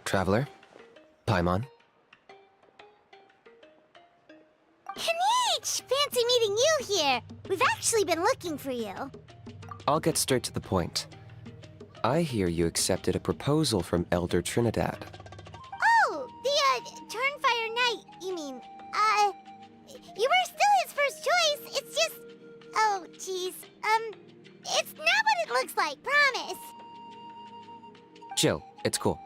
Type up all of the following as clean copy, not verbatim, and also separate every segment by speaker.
Speaker 1: Traveler? Paimon?
Speaker 2: Kinich! Fancy meeting you here! We've actually been looking for you.
Speaker 1: I'll get straight to the point. I hear you accepted a proposal from Elder Trinidad.
Speaker 2: Oh, the, Turnfire Knight, you mean. You were still his first choice, it's just... Oh, jeez. It's not what it looks like, promise.
Speaker 1: Chill, it's cool.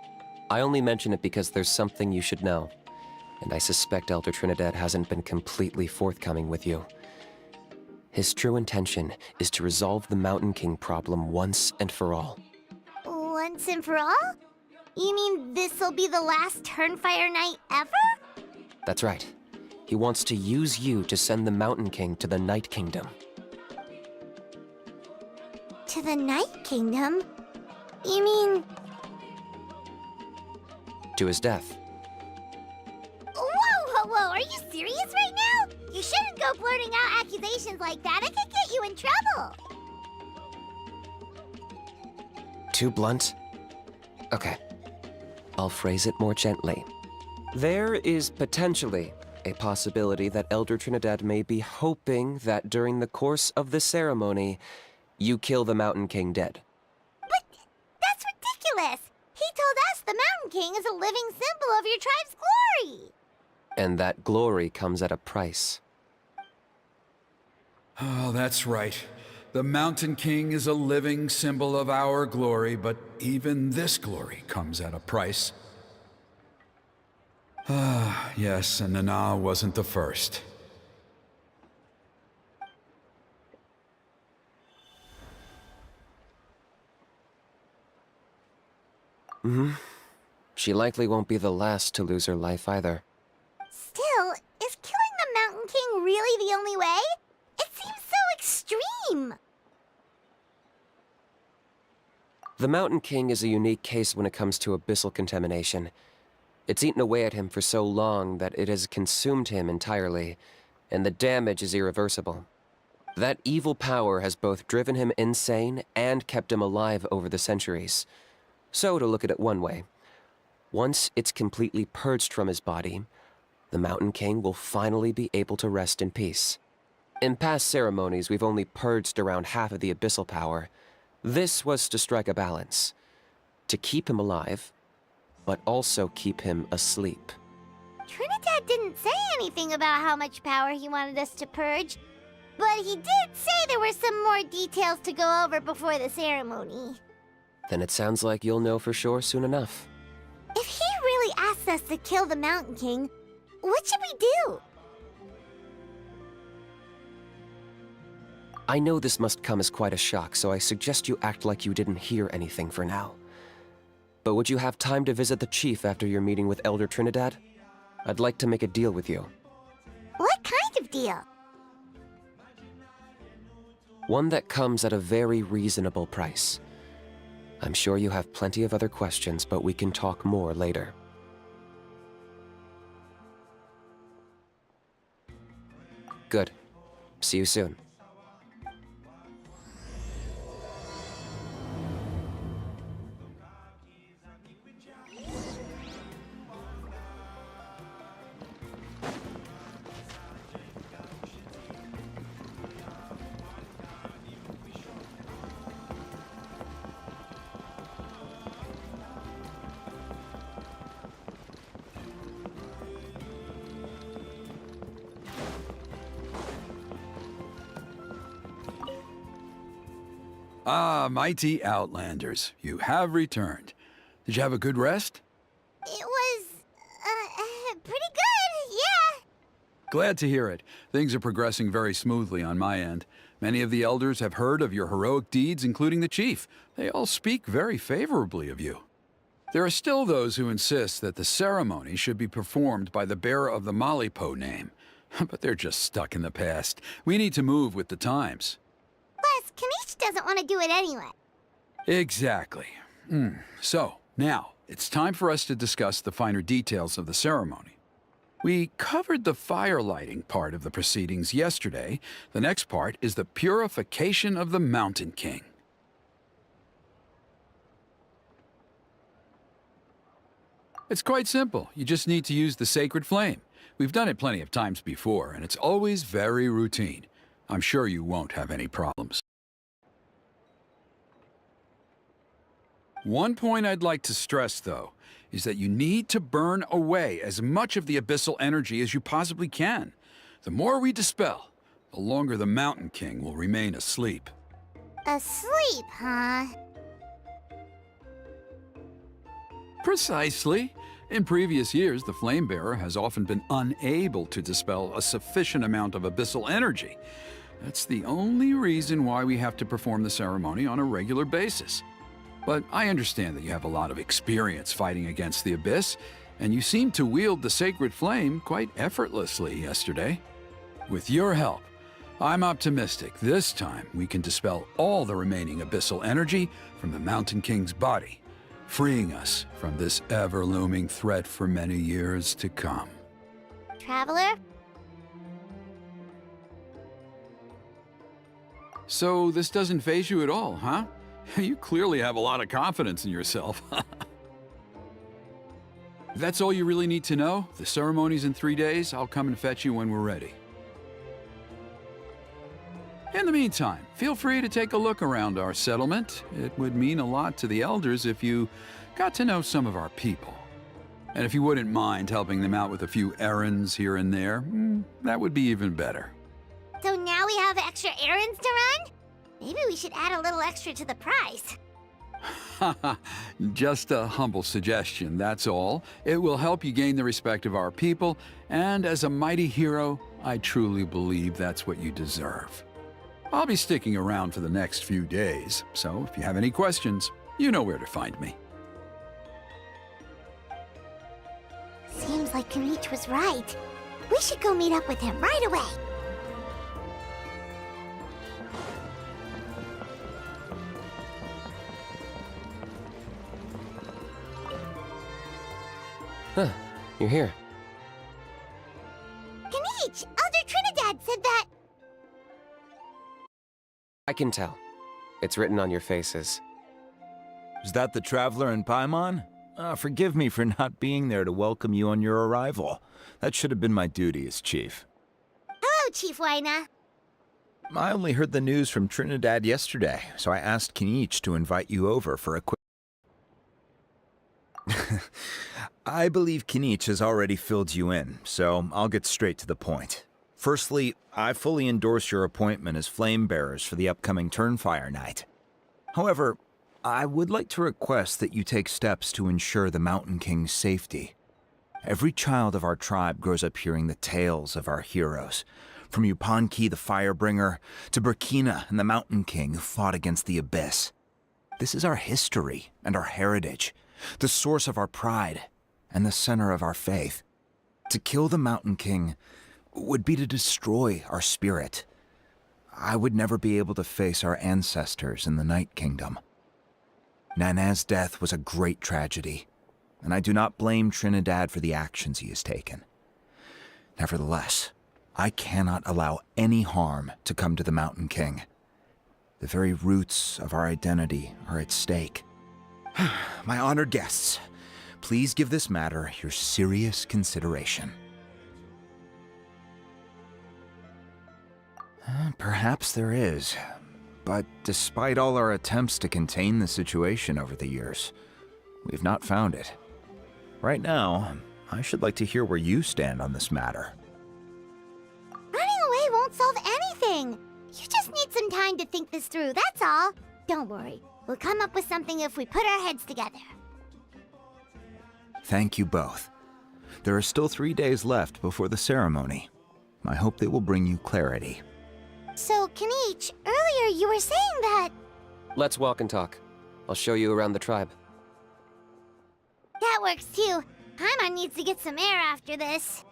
Speaker 1: I only mention it because there's something you should know. And I suspect Elder Trinidad hasn't been completely forthcoming with you. His true intention is to resolve the Mountain King problem once and for all.
Speaker 2: Once and for all? You mean this'll be the last Turnfire Knight ever?
Speaker 1: That's right. He wants to use you to send the Mountain King to the Night Kingdom.
Speaker 2: To the Night Kingdom? You mean...
Speaker 1: To his death.
Speaker 2: Whoa! Are you serious right now? You shouldn't go blurting out accusations like that. It could get you in trouble.
Speaker 1: Too blunt? Okay. I'll phrase it more gently. There is potentially a possibility that Elder Trinidad may be hoping that during the course of the ceremony, you kill the Mountain King dead.
Speaker 2: But that's ridiculous! He told us the Mountain King is a living symbol of your tribe's glory!
Speaker 1: And that glory comes at a price.
Speaker 3: Oh, that's right. The Mountain King is a living symbol of our glory, but even this glory comes at a price. Ah, yes, and Nana wasn't the first.
Speaker 1: She likely won't be the last to lose her life either.
Speaker 2: Still, is killing the Mountain King really the only way? It seems so extreme!
Speaker 1: The Mountain King is a unique case when it comes to abyssal contamination. It's eaten away at him for so long that it has consumed him entirely, and the damage is irreversible. That evil power has both driven him insane and kept him alive over the centuries. So, to look at it one way, once it's completely purged from his body, the Mountain King will finally be able to rest in peace. In past ceremonies, we've only purged around half of the abyssal power. This was to strike a balance, to keep him alive, but also keep him asleep.
Speaker 2: Trinidad didn't say anything about how much power he wanted us to purge, but he did say there were some more details to go over before the ceremony.
Speaker 1: Then it sounds like you'll know for sure soon enough.
Speaker 2: If he really asks us to kill the Mountain King, what should we do?
Speaker 1: I know this must come as quite a shock, so I suggest you act like you didn't hear anything for now. But would you have time to visit the chief after your meeting with Elder Trinidad? I'd like to make a deal with you.
Speaker 2: What kind of deal?
Speaker 1: One that comes at a very reasonable price. I'm sure you have plenty of other questions, but we can talk more later. Good. See you soon.
Speaker 3: Ah, mighty Outlanders, you have returned. Did you have a good rest?
Speaker 2: It was, pretty good, yeah.
Speaker 3: Glad to hear it. Things are progressing very smoothly on my end. Many of the elders have heard of your heroic deeds, including the chief. They all speak very favorably of you. There are still those who insist that the ceremony should be performed by the bearer of the Malipo name. But they're just stuck in the past. We need to move with the times.
Speaker 2: Plus, Kinich doesn't want to do it anyway.
Speaker 3: Exactly. So, now, it's time for us to discuss the finer details of the ceremony. We covered the fire lighting part of the proceedings yesterday. The next part is the purification of the Mountain King. It's quite simple. You just need to use the sacred flame. We've done it plenty of times before, and it's always very routine. I'm sure you won't have any problems. One point I'd like to stress, though, is that you need to burn away as much of the abyssal energy as you possibly can. The more we dispel, the longer the Mountain King will remain asleep.
Speaker 2: Asleep, huh?
Speaker 3: Precisely. In previous years, the Flame Bearer has often been unable to dispel a sufficient amount of abyssal energy. That's the only reason why we have to perform the ceremony on a regular basis. But I understand that you have a lot of experience fighting against the Abyss, and you seemed to wield the sacred flame quite effortlessly yesterday. With your help, I'm optimistic this time we can dispel all the remaining abyssal energy from the Mountain King's body, freeing us from this ever-looming threat for many years to come.
Speaker 2: Traveler?
Speaker 3: So this doesn't faze you at all, huh? You clearly have a lot of confidence in yourself. If that's all you really need to know, the ceremony's in 3 days. I'll come and fetch you when we're ready. In the meantime, feel free to take a look around our settlement. It would mean a lot to the elders if you got to know some of our people. And if you wouldn't mind helping them out with a few errands here and there, that would be even better.
Speaker 2: So now we have extra errands to run? Maybe we should add a little extra to the price.
Speaker 3: Just a humble suggestion, that's all. It will help you gain the respect of our people, and as a mighty hero, I truly believe that's what you deserve. I'll be sticking around for the next few days, so if you have any questions, you know where to find me.
Speaker 2: Seems like Kinich was right. We should go meet up with him right away.
Speaker 1: Huh, you're here.
Speaker 2: Kinich! Elder Trinidad said that...
Speaker 1: I can tell. It's written on your faces.
Speaker 4: Is that the Traveler in Paimon? Forgive me for not being there to welcome you on your arrival. That should have been my duty as chief.
Speaker 2: Hello, Chief Waina.
Speaker 4: I only heard the news from Trinidad yesterday, so I asked Kinich to invite you over for a quick... I believe Kinich has already filled you in, so I'll get straight to the point. Firstly, I fully endorse your appointment as flame bearers for the upcoming Turnfire Night. However, I would like to request that you take steps to ensure the Mountain King's safety. Every child of our tribe grows up hearing the tales of our heroes, from Yupanqui the Firebringer to Burkina and the Mountain King who fought against the Abyss. This is our history and our heritage, the source of our pride and the center of our faith. To kill the Mountain King would be to destroy our spirit. I would never be able to face our ancestors in the Night Kingdom. Nana's death was a great tragedy, and I do not blame Trinidad for the actions he has taken. Nevertheless, I cannot allow any harm to come to the Mountain King. The very roots of our identity are at stake. My honored guests, please give this matter your serious consideration. Perhaps there is, but despite all our attempts to contain the situation over the years, we've not found it. Right now, I should like to hear where you stand on this matter.
Speaker 2: Running away won't solve anything. You just need some time to think this through, that's all. Don't worry. We'll come up with something if we put our heads together.
Speaker 4: Thank you both. There are still 3 days left before the ceremony. I hope they will bring you clarity.
Speaker 2: So, Kinich, earlier you were saying that...
Speaker 1: Let's walk and talk. I'll show you around the tribe.
Speaker 2: That works too. Paimon needs to get some air after this.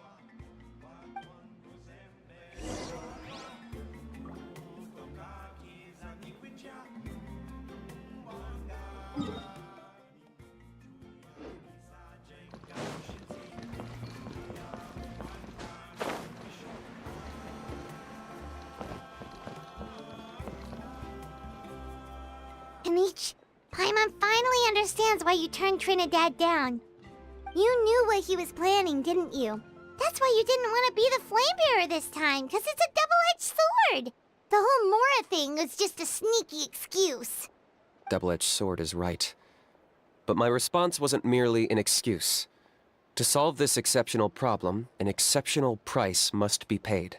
Speaker 2: Kinich, Paimon finally understands why you turned Trinidad down. You knew what he was planning, didn't you? That's why you didn't want to be the flame bearer this time, because it's a double-edged sword. The whole Mora thing was just a sneaky excuse.
Speaker 1: Double-edged sword is right. But my response wasn't merely an excuse. To solve this exceptional problem, an exceptional price must be paid.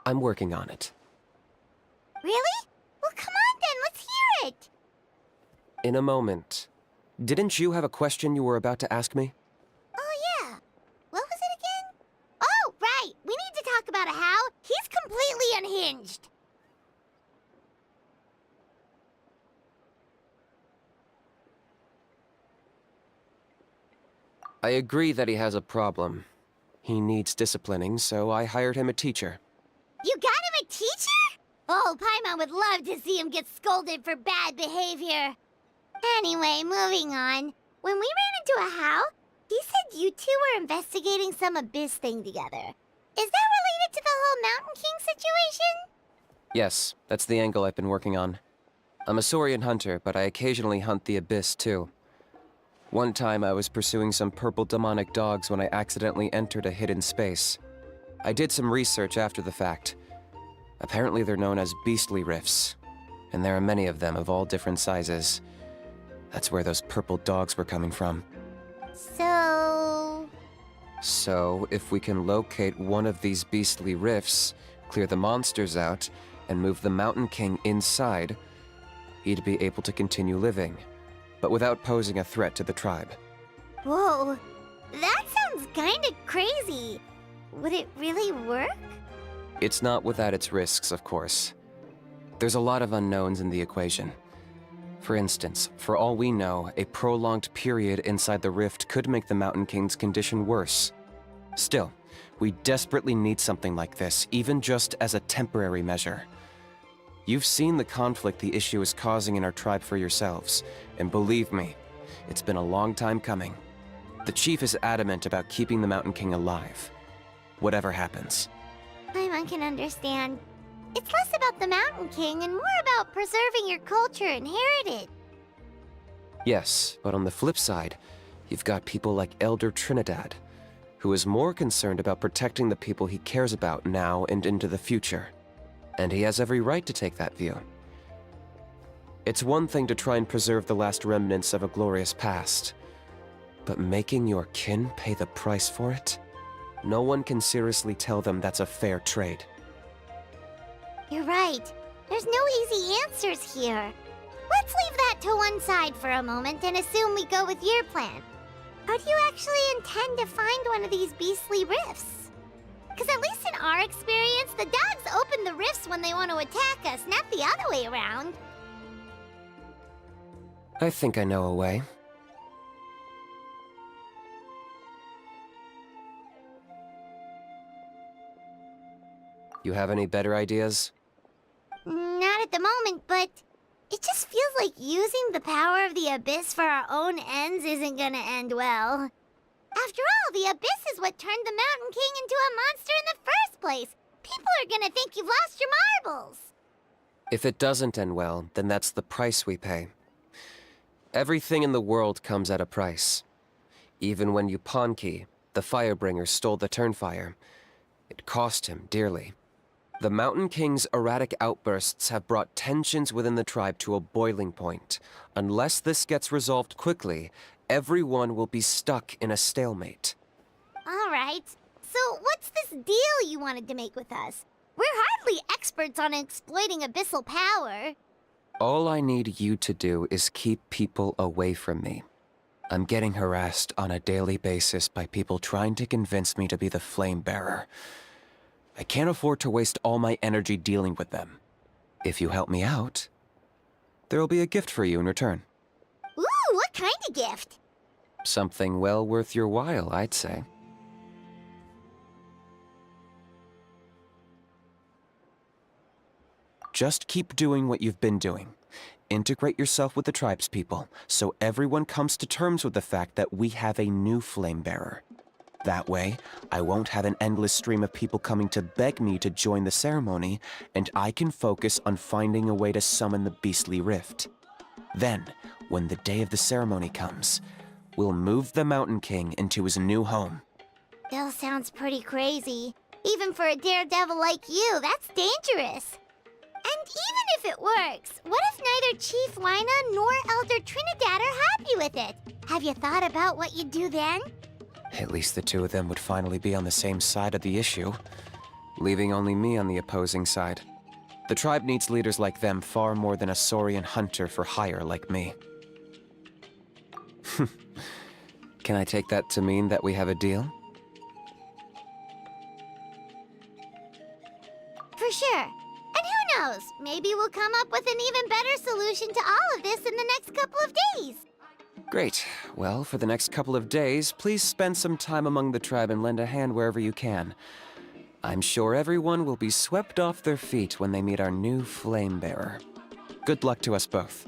Speaker 1: I'm working on it.
Speaker 2: Really? Well, come on then, let's hear it.
Speaker 1: In a moment. Didn't you have a question you were about to ask me?
Speaker 2: Oh, yeah. What was it again? Oh, right. We need to talk about how he's completely unhinged.
Speaker 1: I agree that he has a problem. He needs disciplining, so I hired him a teacher.
Speaker 2: You got him a teacher? Oh, Paimon would love to see him get scolded for bad behavior. Anyway, moving on. When we ran into a How, he said you two were investigating some abyss thing together. Is that related to the whole Mountain King situation?
Speaker 1: Yes, that's the angle I've been working on. I'm a Saurian hunter, but I occasionally hunt the abyss too. One time I was pursuing some purple demonic dogs when I accidentally entered a hidden space. I did some research after the fact. Apparently they're known as beastly rifts, and there are many of them of all different sizes. That's where those purple dogs were coming from.
Speaker 2: So,
Speaker 1: if we can locate one of these beastly rifts, clear the monsters out, and move the Mountain King inside, he'd be able to continue living, but without posing a threat to the tribe.
Speaker 2: whoa, that sounds kinda crazy. Would it really work?
Speaker 1: It's not without its risks, of course. There's a lot of unknowns in the equation. For instance, for all we know, a prolonged period inside the rift could make the Mountain King's condition worse. Still, we desperately need something like this, even just as a temporary measure. You've seen the conflict the issue is causing in our tribe for yourselves, and believe me, it's been a long time coming. The chief is adamant about keeping the Mountain King alive, whatever happens.
Speaker 2: Paimon can understand. It's less about the Mountain King and more about preserving your culture and heritage.
Speaker 1: Yes, but on the flip side, you've got people like Elder Trinidad, who is more concerned about protecting the people he cares about now and into the future. And he has every right to take that view. It's one thing to try and preserve the last remnants of a glorious past, but making your kin pay the price for it? No one can seriously tell them that's a fair trade.
Speaker 2: You're right. There's no easy answers here. Let's leave that to one side for a moment and assume we go with your plan. How do you actually intend to find one of these beastly rifts? Because at least in our experience, the dogs open the rifts when they want to attack us, not the other way around.
Speaker 1: I think I know a way. You have any better ideas?
Speaker 2: Not at the moment, but it just feels like using the power of the Abyss for our own ends isn't gonna end well. After all, the Abyss is what turned the Mountain King into a monster in the first place. People are gonna think you've lost your marbles.
Speaker 1: If it doesn't end well, then that's the price we pay. Everything in the world comes at a price. Even when Yupanqui, the Firebringer, stole the Turnfire, it cost him dearly. The Mountain King's erratic outbursts have brought tensions within the tribe to a boiling point. Unless this gets resolved quickly, everyone will be stuck in a stalemate.
Speaker 2: All right. So what's this deal you wanted to make with us? We're hardly experts on exploiting abyssal power.
Speaker 1: All I need you to do is keep people away from me. I'm getting harassed on a daily basis by people trying to convince me to be the flame bearer. I can't afford to waste all my energy dealing with them. If you help me out, there'll be a gift for you in return.
Speaker 2: Ooh, what kind of gift?
Speaker 1: Something well worth your while, I'd say. Just keep doing what you've been doing. Integrate yourself with the tribespeople, so everyone comes to terms with the fact that we have a new flame bearer. That way, I won't have an endless stream of people coming to beg me to join the ceremony, and I can focus on finding a way to summon the beastly rift. Then, when the day of the ceremony comes, we'll move the Mountain King into his new home.
Speaker 2: Still sounds pretty crazy. Even for a daredevil like you, that's dangerous. And even if it works, what if neither Chief Lina nor Elder Trinidad are happy with it? Have you thought about what you'd do then?
Speaker 1: At least the two of them would finally be on the same side of the issue, leaving only me on the opposing side. The tribe needs leaders like them far more than a Saurian hunter for hire like me. Can I take that to mean that we have a deal?
Speaker 2: For sure. And who knows? Maybe we'll come up with an even better solution to all of this in the next couple of days.
Speaker 1: Great. Well, for the next couple of days, please spend some time among the tribe and lend a hand wherever you can. I'm sure everyone will be swept off their feet when they meet our new flame bearer. Good luck to us both.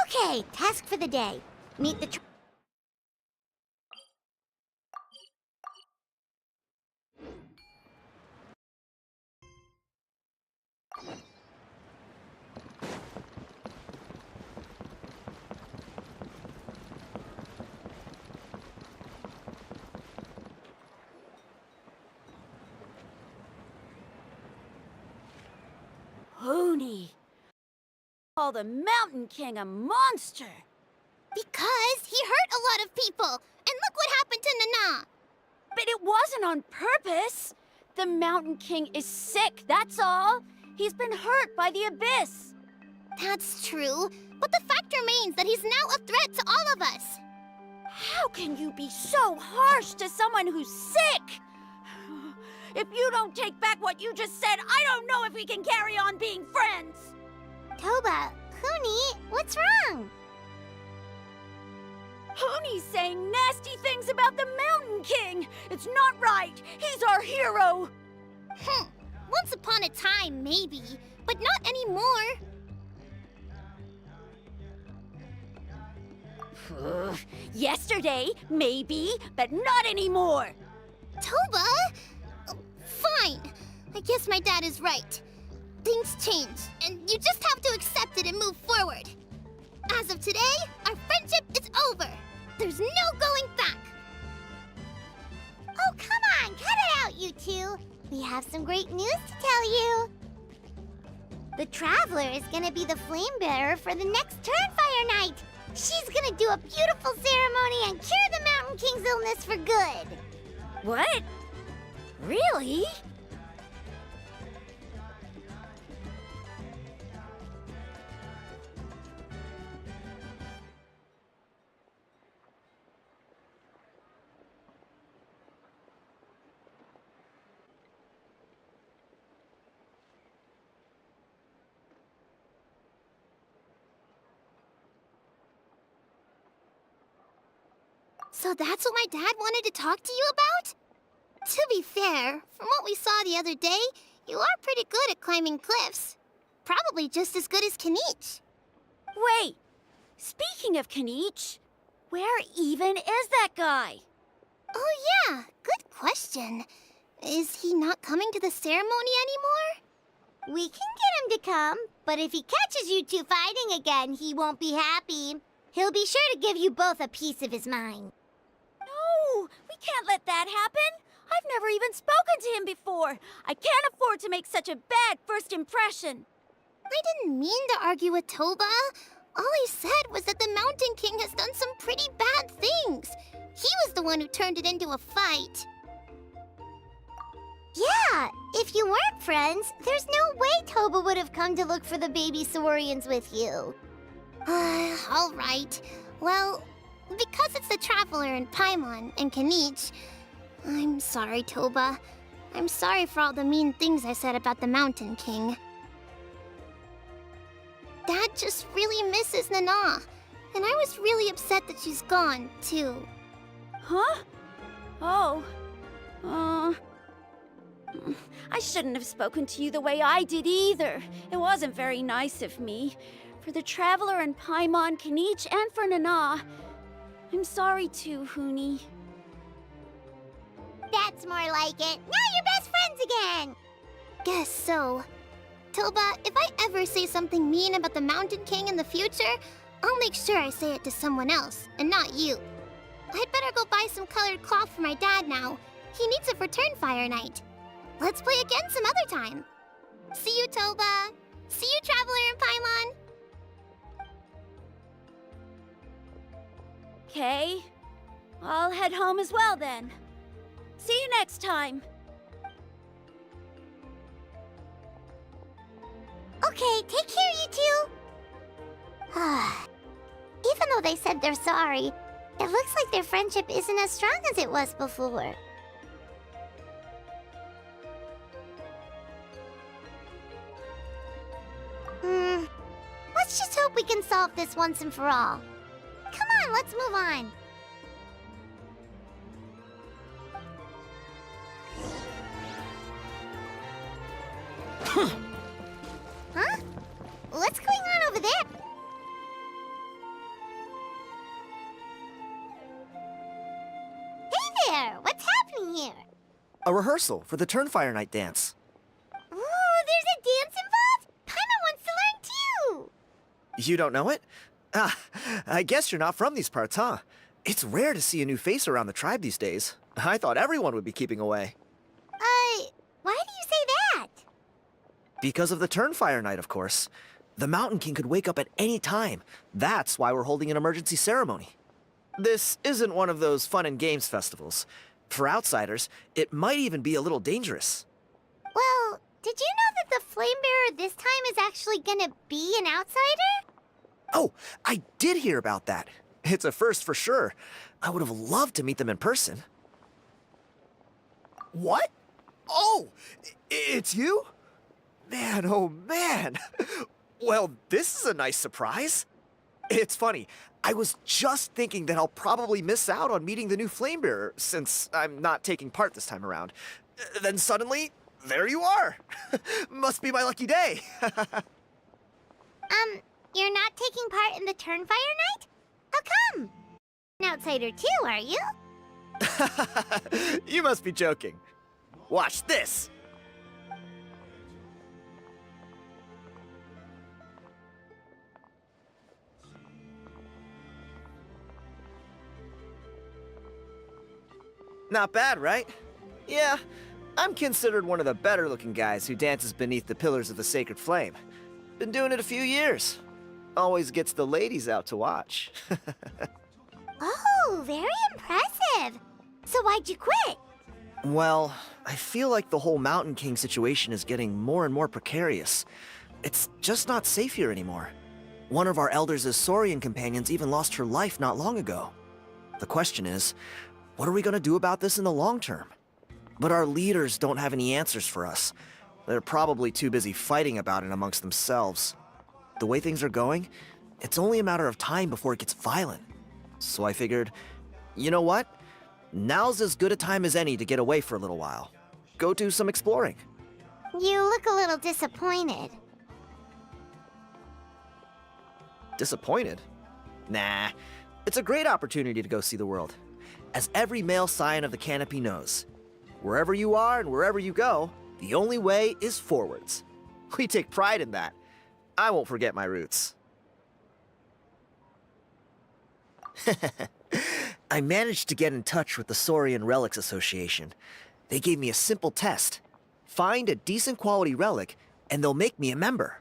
Speaker 2: Okay, task for the day. Meet the
Speaker 5: Hoonie! Call the Mountain King a monster!
Speaker 2: Because he hurt a lot of people. And look what happened to Nana.
Speaker 5: But it wasn't on purpose! The Mountain King is sick, that's all! He's been hurt by the Abyss!
Speaker 2: That's true. But the fact remains that he's now a threat to all of us.
Speaker 5: How can you be so harsh to someone who's sick? If you don't take back what you just said, I don't know if we can carry on being friends!
Speaker 2: Toba, Huni, what's wrong?
Speaker 5: Hoonie's saying nasty things about the Mountain King! It's not right! He's our hero!
Speaker 2: Once upon a time, maybe. But not anymore.
Speaker 5: Yesterday, maybe, but not anymore!
Speaker 2: Toba? Fine. I guess my dad is right. Things change, and you just have to accept it and move forward. As of today, our friendship is over. There's no going back. Oh, come on, cut it out, you two. We have some great news to tell you. The Traveler is gonna be the flame bearer for the next Turnfire night. She's gonna do a beautiful ceremony and cure the Mountain King's illness for good.
Speaker 5: What? Really?
Speaker 2: So that's what my dad wanted to talk to you about? To be fair, from what we saw the other day, you are pretty good at climbing cliffs. Probably just as good as Kinich.
Speaker 5: Wait! Speaking of Kinich, where even is that guy?
Speaker 2: Oh yeah, good question. Is he not coming to the ceremony anymore? We can get him to come, but if he catches you two fighting again, he won't be happy. He'll be sure to give you both a piece of his mind.
Speaker 5: We can't let that happen. I've never even spoken to him before. I can't afford to make such a bad first impression.
Speaker 2: I didn't mean to argue with Toba. All I said was that the Mountain King has done some pretty bad things. He was the one who turned it into a fight. Yeah, if you weren't friends, there's no way Toba would have come to look for the baby Saurians with you. All right. Well, because it's the Traveler and Paimon and Kinich, I'm sorry, Toba. I'm sorry for all the mean things I said about the Mountain King. Dad just really misses Nana, and I was really upset that she's gone, too.
Speaker 5: Huh? Oh. I shouldn't have spoken to you the way I did either. It wasn't very nice of me. For the Traveler and Paimon, Kinich, and for Nana. I'm sorry too, Huni.
Speaker 2: That's more like it. Now you're best friends again! Guess so. Toba, if I ever say something mean about the Mountain King in the future, I'll make sure I say it to someone else, and not you. I'd better go buy some colored cloth for my dad now. He needs it for Turnfire Night. Let's play again some other time. See you, Toba. See you, Traveler and Paimon.
Speaker 5: Okay. I'll head home as well then. See you next time.
Speaker 2: Okay, take care, you two. Even though they said they're sorry, it looks like their friendship isn't as strong as it was before. Let's just hope we can solve this once and for all. Come on, let's move on. Huh? What's going on over there? Hey there! What's happening here?
Speaker 6: A rehearsal for the Turnfire Night dance.
Speaker 2: Ooh, there's a dance involved? Paimon wants to learn too!
Speaker 6: You don't know it? Ah, I guess you're not from these parts, huh? It's rare to see a new face around the tribe these days. I thought everyone would be keeping away.
Speaker 2: Why do you say that?
Speaker 6: Because of the Turnfire Night, of course. The Mountain King could wake up at any time. That's why we're holding an emergency ceremony. This isn't one of those fun and games festivals. For outsiders, it might even be a little dangerous.
Speaker 2: Well, did you know that the Flame Bearer this time is actually gonna be an outsider?
Speaker 6: Oh, I did hear about that. It's a first for sure. I would have loved to meet them in person. What? Oh, it's you? Man, oh man. Well, this is a nice surprise. It's funny, I was just thinking that I'll probably miss out on meeting the new Flame Bearer since I'm not taking part this time around. Then suddenly, there you are. Must be my lucky day.
Speaker 2: You're not taking part in the Turnfire Night? How come? An outsider too, are you?
Speaker 6: You must be joking. Watch this. Not bad, right? Yeah, I'm considered one of the better looking guys who dances beneath the pillars of the sacred flame. Been doing it a few years. Always gets the ladies out to watch.
Speaker 2: Oh, very impressive. So why'd you quit?
Speaker 6: Well, I feel like the whole Mountain King situation is getting more and more precarious. It's just not safe here anymore. One of our elders' Saurian companions even lost her life not long ago. The question is, what are we gonna do about this in the long term? But our leaders don't have any answers for us. They're probably too busy fighting about it amongst themselves. The way things are going, it's only a matter of time before it gets violent. So I figured, you know what? Now's as good a time as any to get away for a little while. Go do some exploring.
Speaker 2: You look a little disappointed.
Speaker 6: Disappointed? Nah, it's a great opportunity to go see the world. As every male scion of the canopy knows, wherever you are and wherever you go, the only way is forwards. We take pride in that. I won't forget my roots. I managed to get in touch with the Saurian Relics Association. They gave me a simple test. Find a decent quality relic, and they'll make me a member.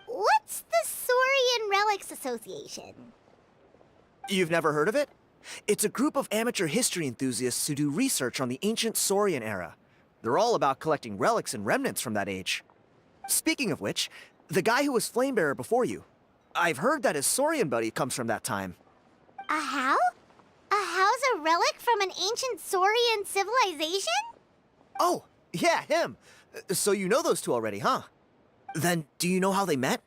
Speaker 2: What's the Saurian Relics Association?
Speaker 6: You've never heard of it? It's a group of amateur history enthusiasts who do research on the ancient Saurian era. They're all about collecting relics and remnants from that age. Speaking of which, the guy who was Flamebearer before you, I've heard that his Saurian buddy comes from that time.
Speaker 2: A how? A how's a relic from an ancient Saurian civilization?
Speaker 6: Oh, yeah, him. So you know those two already, huh? Then do you know how they met?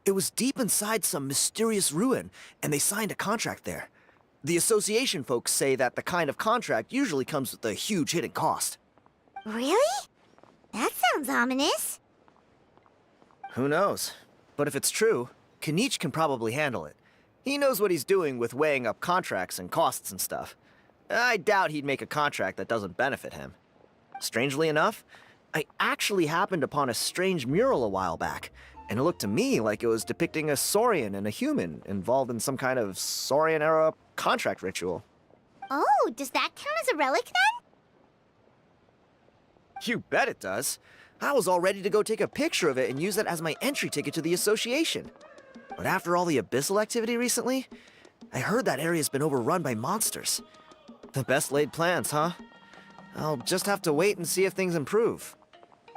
Speaker 6: It was deep inside some mysterious ruin, and they signed a contract there. The association folks say that the kind of contract usually comes with a huge hidden cost.
Speaker 2: Really? That sounds ominous.
Speaker 6: Who knows? But if it's true, Kinich can probably handle it. He knows what he's doing with weighing up contracts and costs and stuff. I doubt he'd make a contract that doesn't benefit him. Strangely enough, I actually happened upon a strange mural a while back, and it looked to me like it was depicting a Saurian and a human involved in some kind of Saurian-era contract ritual.
Speaker 2: Oh, does that count as a relic then?
Speaker 6: You bet it does. I was all ready to go take a picture of it and use it as my entry ticket to the association. But after all the abyssal activity recently, I heard that area's been overrun by monsters. The best laid plans, huh? I'll just have to wait and see if things improve.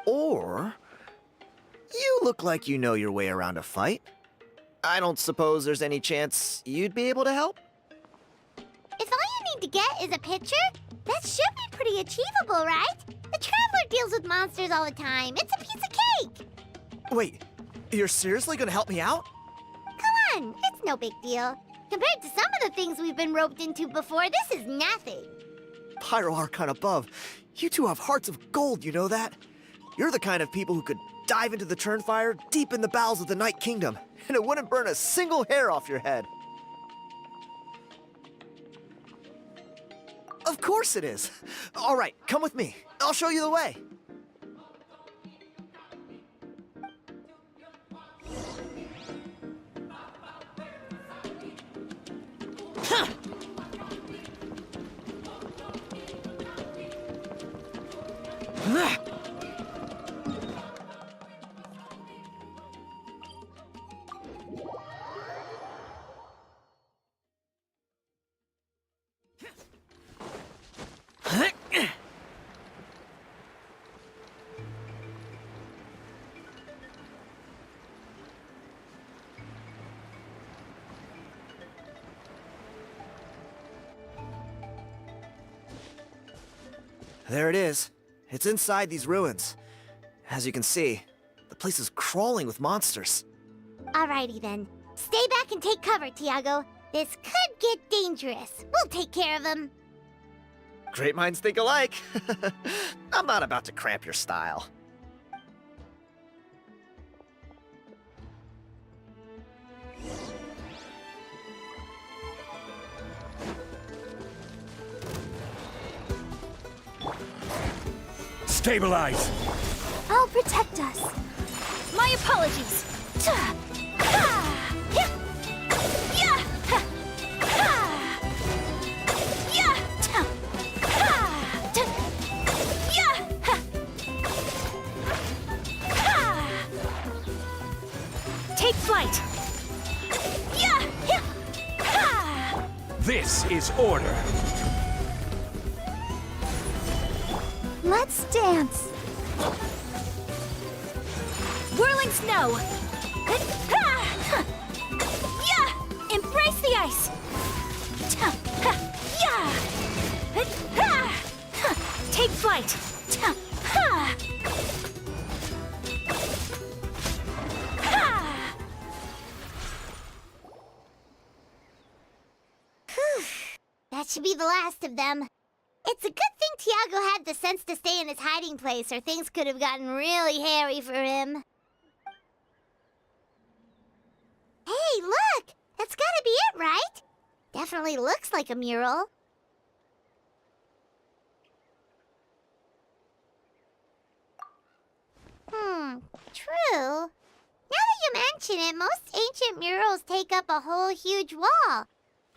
Speaker 6: Or... you look like you know your way around a fight. I don't suppose there's any chance you'd be able to help?
Speaker 2: If all you need to get is a picture, that should be pretty achievable, right? The Traveler deals with monsters all the time. It's a piece of cake.
Speaker 6: Wait, you're seriously gonna help me out?
Speaker 2: Come on, it's no big deal. Compared to some of the things we've been roped into before, this is nothing.
Speaker 6: Pyro Archon above, you two have hearts of gold, you know that? You're the kind of people who could dive into the Turnfire deep in the bowels of the Night Kingdom, and it wouldn't burn a single hair off your head. Of course it is. All right, come with me. I'll show you the way. There it is. It's inside these ruins. As you can see, the place is crawling with monsters.
Speaker 2: Alrighty then. Stay back and take cover, Tiago. This could get dangerous. We'll take care of him.
Speaker 6: Great minds think alike. I'm not about to cramp your style.
Speaker 7: Stabilize!
Speaker 5: I'll protect us. My apologies. Take flight.
Speaker 7: This is order.
Speaker 5: Let's dance. Whirling snow. Embrace the ice. Take flight.
Speaker 2: That should be the last of them. It's a good thing Tiago had the sense to stay in his hiding place, or things could have gotten really hairy for him. Hey, look! That's gotta be it, right? Definitely looks like a mural. True. Now that you mention it, most ancient murals take up a whole huge wall.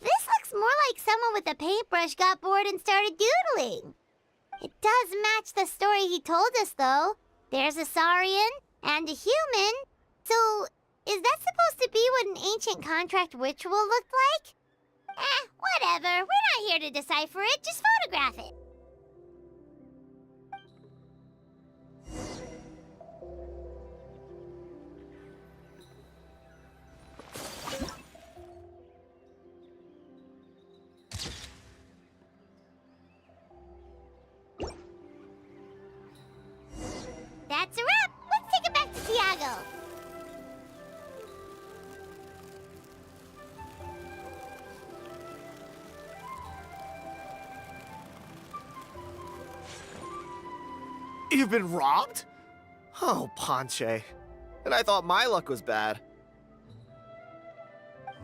Speaker 2: This looks more like someone with a paintbrush got bored and started doodling. It does match the story he told us, though. There's a Saurian and a human. So, is that supposed to be what an ancient contract ritual looked like? Whatever. We're not here to decipher it. Just photograph it. That's a wrap. Let's take it back to Tiago.
Speaker 6: You've been robbed? Oh, Ponche. And I thought my luck was bad.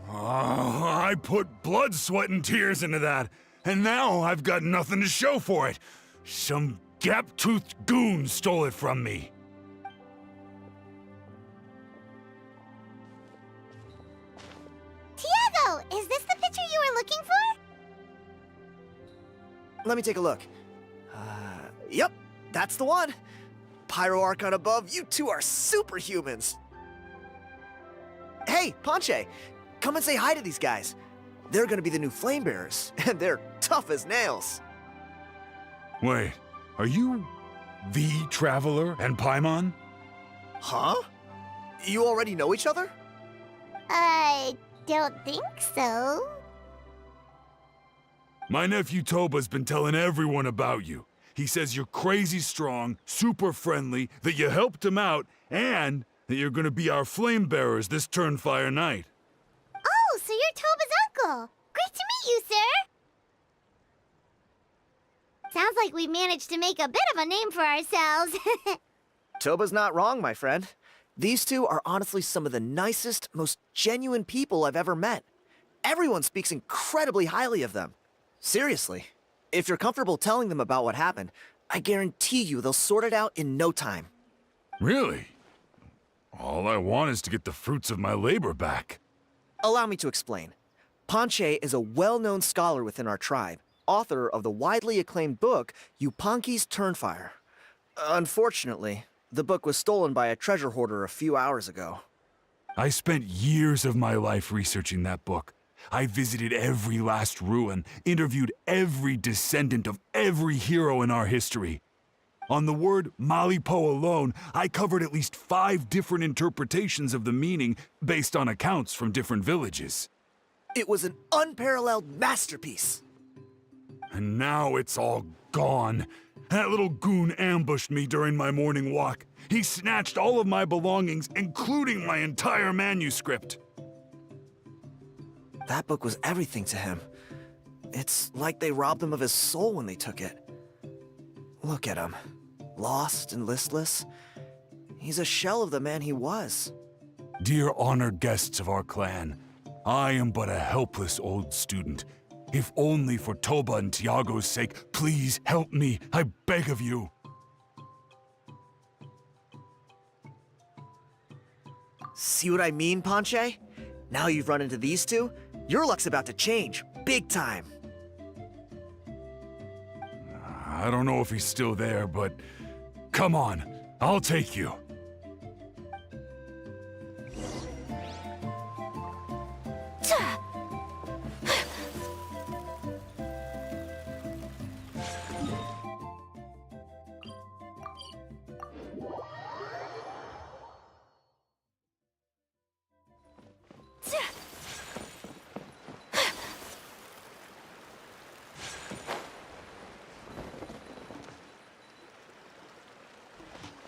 Speaker 7: Oh, I put blood, sweat, and tears into that, and now I've got nothing to show for it. Some gap-toothed goon stole it from me.
Speaker 2: Tiago, is this the picture you were looking for?
Speaker 6: Let me take a look. Yep, that's the one. Pyro Archon above, you two are superhumans. Hey, Ponche, come and say hi to these guys. They're gonna be the new flame bearers, and they're tough as nails.
Speaker 7: Wait, are you the Traveler and Paimon?
Speaker 6: Huh? You already know each other?
Speaker 2: I don't think so.
Speaker 7: My nephew Toba's been telling everyone about you. He says you're crazy strong, super friendly, that you helped him out, and that you're gonna be our flame bearers this Turnfire night.
Speaker 2: Oh, so you're Toba's uncle. Great to meet you, sir. Sounds like we managed to make a bit of a name for ourselves.
Speaker 6: Toba's not wrong, my friend. These two are honestly some of the nicest, most genuine people I've ever met. Everyone speaks incredibly highly of them. Seriously. If you're comfortable telling them about what happened, I guarantee you they'll sort it out in no time.
Speaker 7: Really? All I want is to get the fruits of my labor back.
Speaker 6: Allow me to explain. Ponche is a well-known scholar within our tribe, author of the widely acclaimed book, Yupanqui's Turnfire. Unfortunately, the book was stolen by a treasure hoarder a few hours ago.
Speaker 7: I spent years of my life researching that book. I visited every last ruin, interviewed every descendant of every hero in our history. On the word Malipo alone, I covered at least 5 different interpretations of the meaning based on accounts from different villages.
Speaker 6: It was an unparalleled masterpiece.
Speaker 7: And now it's all gone. That little goon ambushed me during my morning walk. He snatched all of my belongings, including my entire manuscript.
Speaker 6: That book was everything to him. It's like they robbed him of his soul when they took it. Look at him. Lost and listless. He's a shell of the man he was.
Speaker 7: Dear honored guests of our clan, I am but a helpless old student. If only for Toba and Tiago's sake, please help me, I beg of you.
Speaker 6: See what I mean, Ponche? Now you've run into these two, your luck's about to change, big time.
Speaker 7: I don't know if he's still there, but come on, I'll take you.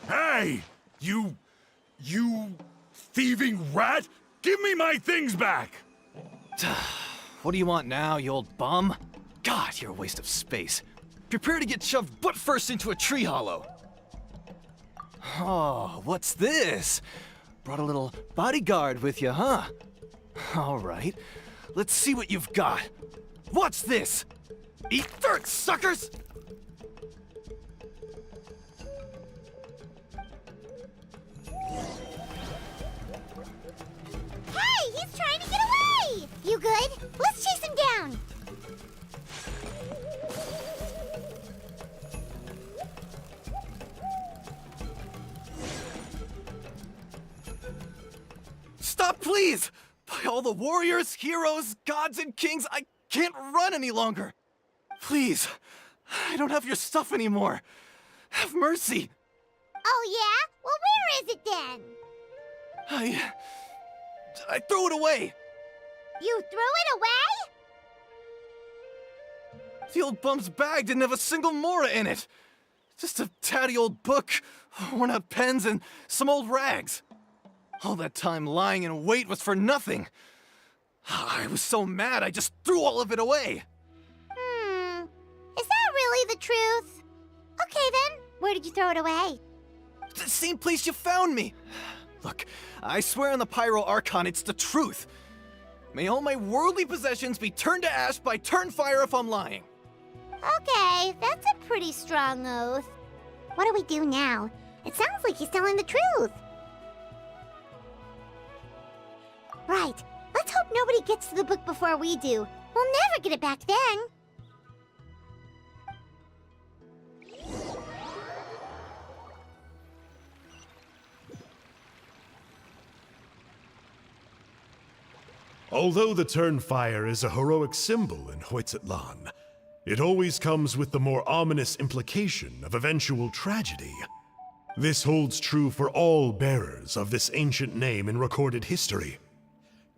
Speaker 7: Hey! You thieving rat! Give me my things back!
Speaker 8: What do you want now, you old bum? God, you're a waste of space. Prepare to get shoved butt first into a tree hollow. Oh, what's this? Brought a little bodyguard with you, huh? All right, let's see what you've got. What's this? Eat dirt, suckers!
Speaker 2: Hey, he's trying to get away! You good? Let's chase him
Speaker 8: Please! By all the warriors, heroes, gods, and kings, I can't run any longer! Please, I don't have your stuff anymore. Have mercy!
Speaker 2: Oh, yeah? Well, where is it then?
Speaker 8: I threw it away!
Speaker 2: You threw it away?
Speaker 8: The old bum's bag didn't have a single mora in it! Just a tatty old book, worn out pens, and some old rags. All that time lying in wait was for nothing. I was so mad I just threw all of it away.
Speaker 2: Is that really the truth? Okay then, where did you throw it away?
Speaker 8: The same place you found me. Look, I swear on the Pyro Archon it's the truth. May all my worldly possessions be turned to ash by Turnfire if I'm lying.
Speaker 2: Okay, that's a pretty strong oath. What do we do now? It sounds like he's telling the truth. Right. Let's hope nobody gets to the book before we do. We'll never get it back then.
Speaker 9: Although the Turnfire is a heroic symbol in Hoytzatlan, it always comes with the more ominous implication of eventual tragedy. This holds true for all bearers of this ancient name in recorded history.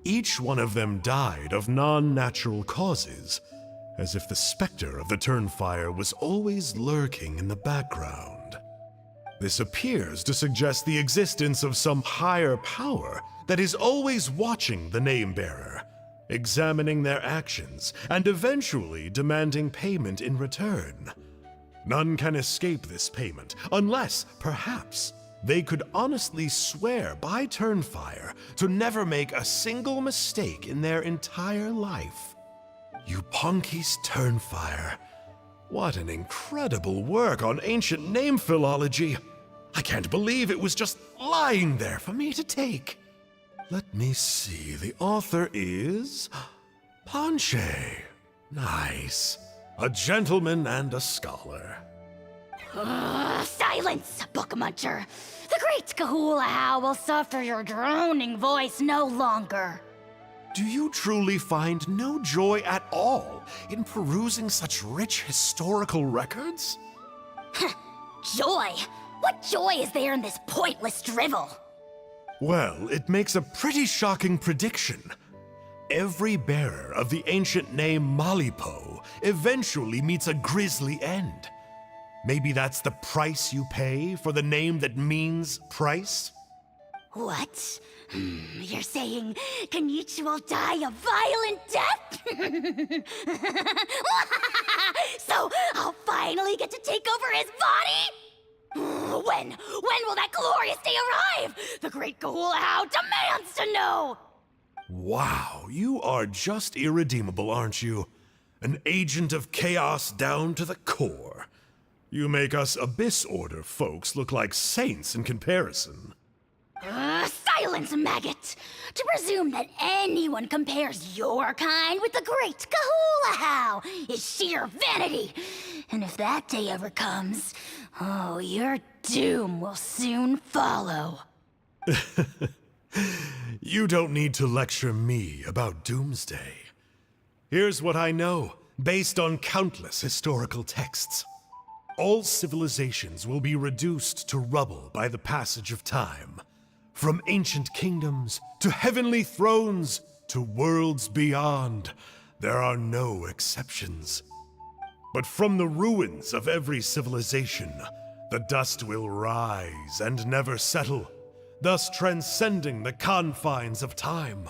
Speaker 9: Each one of them died of non-natural causes, as if the specter of the Turnfire was always lurking in the background. This appears to suggest the existence of some higher power that is always watching the name-bearer, examining their actions, and eventually demanding payment in return. None can escape this payment, unless, perhaps, they could honestly swear by Turnfire to never make a single mistake in their entire life. Yupanki's Turnfire. What an incredible work on ancient name philology. I can't believe it was just lying there for me to take. Let me see, the author is... Ponche. Nice. A gentleman and a scholar.
Speaker 10: Silence, book muncher! The great Kahula will suffer your droning voice no longer.
Speaker 9: Do you truly find no joy at all in perusing such rich historical records?
Speaker 10: Joy? What joy is there in this pointless drivel?
Speaker 9: Well, it makes a pretty shocking prediction. Every bearer of the ancient name Malipo eventually meets a grisly end. Maybe that's the price you pay for the name that means price?
Speaker 10: What? You're saying Kinich will die a violent death? So I'll finally get to take over his body? When will that glorious day arrive? The great Kahula demands to know!
Speaker 9: Wow, you are just irredeemable, aren't you? An agent of chaos down to the core. You make us Abyss Order folks look like saints in comparison.
Speaker 10: Silence, maggot! To presume that anyone compares your kind with the great Kahula is sheer vanity. And if that day ever comes, oh, your doom will soon follow.
Speaker 9: You don't need to lecture me about Doomsday. Here's what I know, based on countless historical texts. All civilizations will be reduced to rubble by the passage of time. From ancient kingdoms, to heavenly thrones, to worlds beyond, there are no exceptions. But from the ruins of every civilization, the dust will rise and never settle, thus transcending the confines of time.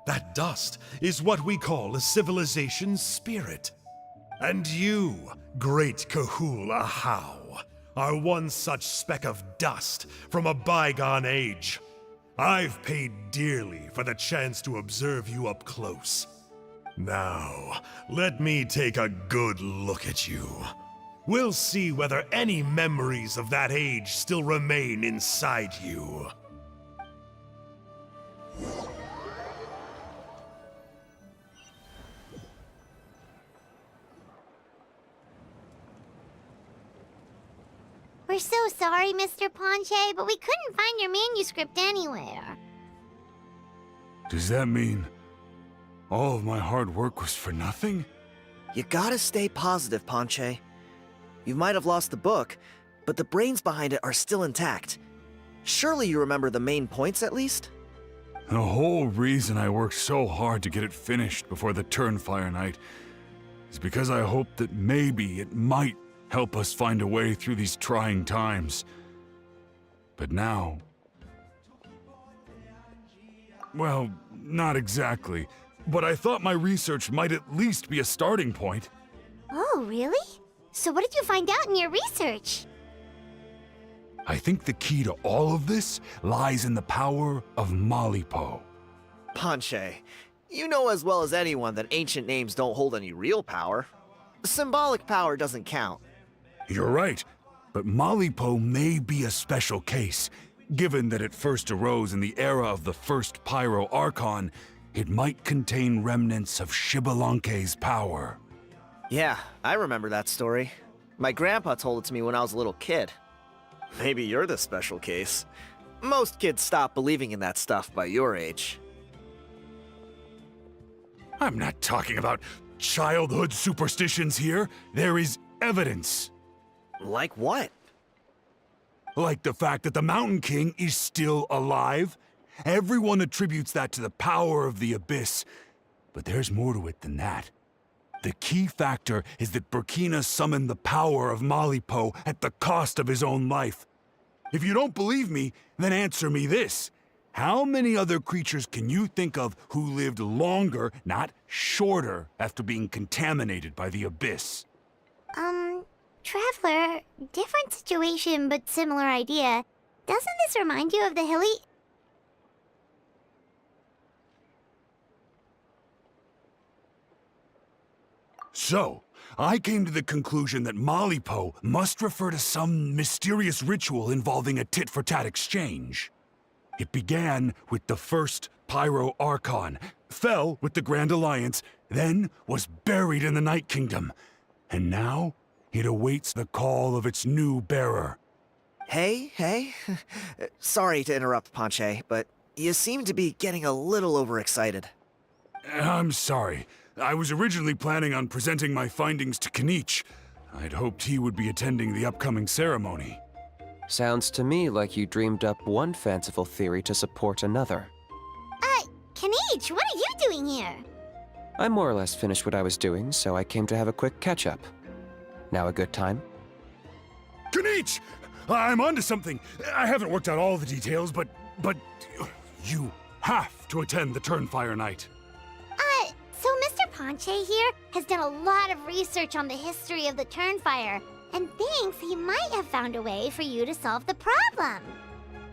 Speaker 9: That dust is what we call a civilization's spirit. And you, great Kahula How, are one such speck of dust from a bygone age. I've paid dearly for the chance to observe you up close. Now, let me take a good look at you. We'll see whether any memories of that age still remain inside you.
Speaker 2: We're so sorry, Mr. Ponche, but we couldn't find your manuscript anywhere.
Speaker 7: Does that mean all of my hard work was for nothing?
Speaker 6: You gotta stay positive, Ponche. You might have lost the book, but the brains behind it are still intact. Surely you remember the main points at least?
Speaker 7: The whole reason I worked so hard to get it finished before the Turnfire Night is because I hoped that maybe it might help us find a way through these trying times. But now... well, not exactly. But I thought my research might at least be a starting point.
Speaker 2: Oh, really? So what did you find out in your research?
Speaker 7: I think the key to all of this lies in the power of Malipo.
Speaker 6: Ponche, you know as well as anyone that ancient names don't hold any real power. Symbolic power doesn't count.
Speaker 7: You're right, but Malipo may be a special case. Given that it first arose in the era of the first Pyro Archon, it might contain remnants of Shibalanke's power.
Speaker 6: Yeah, I remember that story. My grandpa told it to me when I was a little kid. Maybe you're the special case. Most kids stop believing in that stuff by your age.
Speaker 7: I'm not talking about childhood superstitions here. There is evidence.
Speaker 6: Like what?
Speaker 7: Like the fact that the Mountain King is still alive. Everyone attributes that to the power of the Abyss. But there's more to it than that. The key factor is that Burkina summoned the power of Malipo at the cost of his own life. If you don't believe me, then answer me this. How many other creatures can you think of who lived longer, not shorter, after being contaminated by the Abyss?
Speaker 2: Traveler, different situation but similar idea. Doesn't this remind you of the hilly...
Speaker 7: So, I came to the conclusion that Malipo must refer to some mysterious ritual involving a tit-for-tat exchange. It began with the first Pyro Archon, fell with the Grand Alliance, then was buried in the Night Kingdom. And now, it awaits the call of its new bearer.
Speaker 6: Hey. Sorry to interrupt, Ponche, but you seem to be getting a little overexcited.
Speaker 7: I'm sorry. I was originally planning on presenting my findings to Kinich. I'd hoped he would be attending the upcoming ceremony.
Speaker 1: Sounds to me like you dreamed up one fanciful theory to support another.
Speaker 2: Kinich, what are you doing here?
Speaker 1: I more or less finished what I was doing, so I came to have a quick catch-up. Now a good time?
Speaker 7: Kinich! I'm onto something. I haven't worked out all the details, but you have to attend the Turnfire Night.
Speaker 2: So Mr. Ponche here has done a lot of research on the history of the Turnfire, and thinks he might have found a way for you to solve the problem.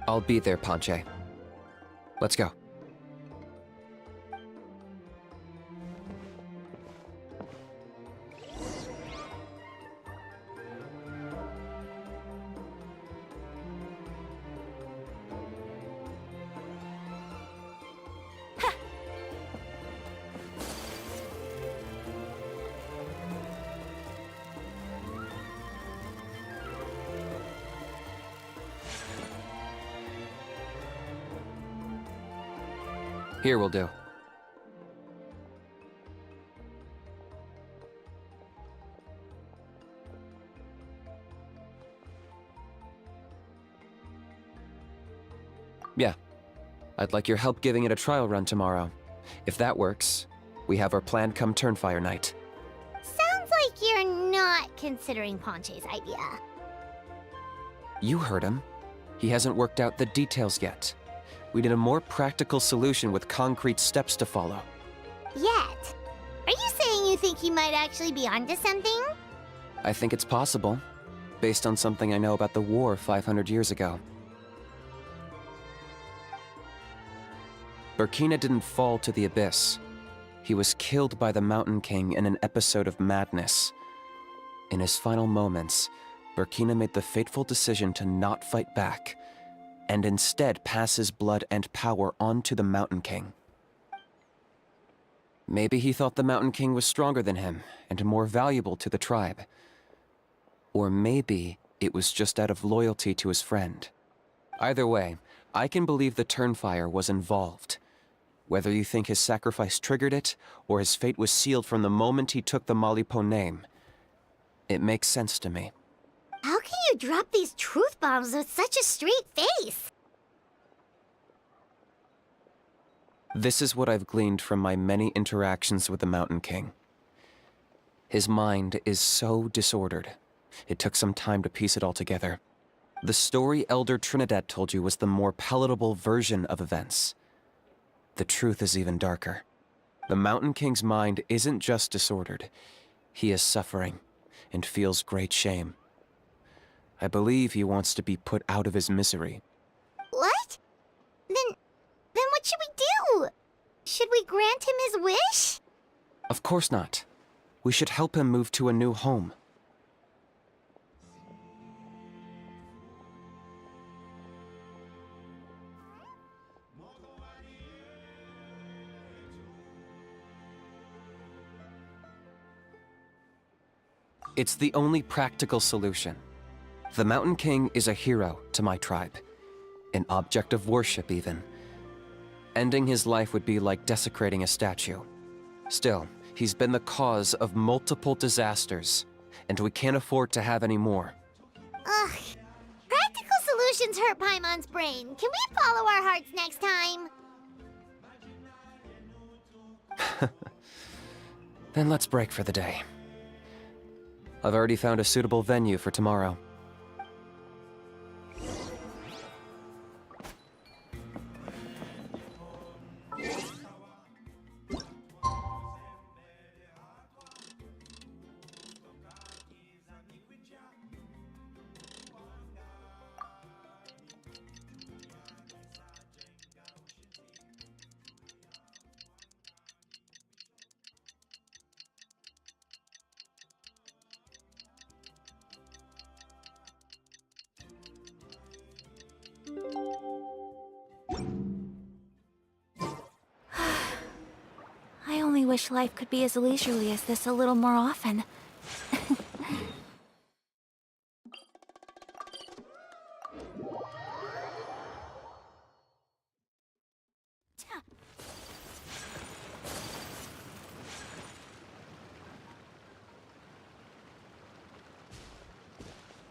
Speaker 1: I'll be there, Ponche. Let's go. Here will do. Yeah. I'd like your help giving it a trial run tomorrow. If that works, we have our plan come Turnfire Night.
Speaker 2: Sounds like you're not considering Ponche's idea.
Speaker 1: You heard him. He hasn't worked out the details yet. We need a more practical solution with concrete steps to follow.
Speaker 2: Yet? Are you saying you think he might actually be onto something?
Speaker 1: I think it's possible, based on something I know about the war 500 years ago. Burkina didn't fall to the Abyss. He was killed by the Mountain King in an episode of madness. In his final moments, Burkina made the fateful decision to not fight back, and instead pass his blood and power on to the Mountain King. Maybe he thought the Mountain King was stronger than him, and more valuable to the tribe. Or maybe it was just out of loyalty to his friend. Either way, I can believe the Turnfire was involved. Whether you think his sacrifice triggered it, or his fate was sealed from the moment he took the Malipo name, it makes sense to me.
Speaker 2: How can you drop these truth bombs with such a straight face?
Speaker 1: This is what I've gleaned from my many interactions with the Mountain King. His mind is so disordered. It took some time to piece it all together. The story Elder Trinidad told you was the more palatable version of events. The truth is even darker. The Mountain King's mind isn't just disordered. He is suffering and feels great shame. I believe he wants to be put out of his misery.
Speaker 2: What? Then what should we do? Should we grant him his wish?
Speaker 1: Of course not. We should help him move to a new home. It's the only practical solution. The Mountain King is a hero to my tribe. An object of worship, even. Ending his life would be like desecrating a statue. Still, he's been the cause of multiple disasters, and we can't afford to have any more.
Speaker 2: Ugh. Practical solutions hurt Paimon's brain. Can we follow our hearts next time?
Speaker 1: Then let's break for the day. I've already found a suitable venue for tomorrow.
Speaker 5: I only wish life could be as leisurely as this a little more often.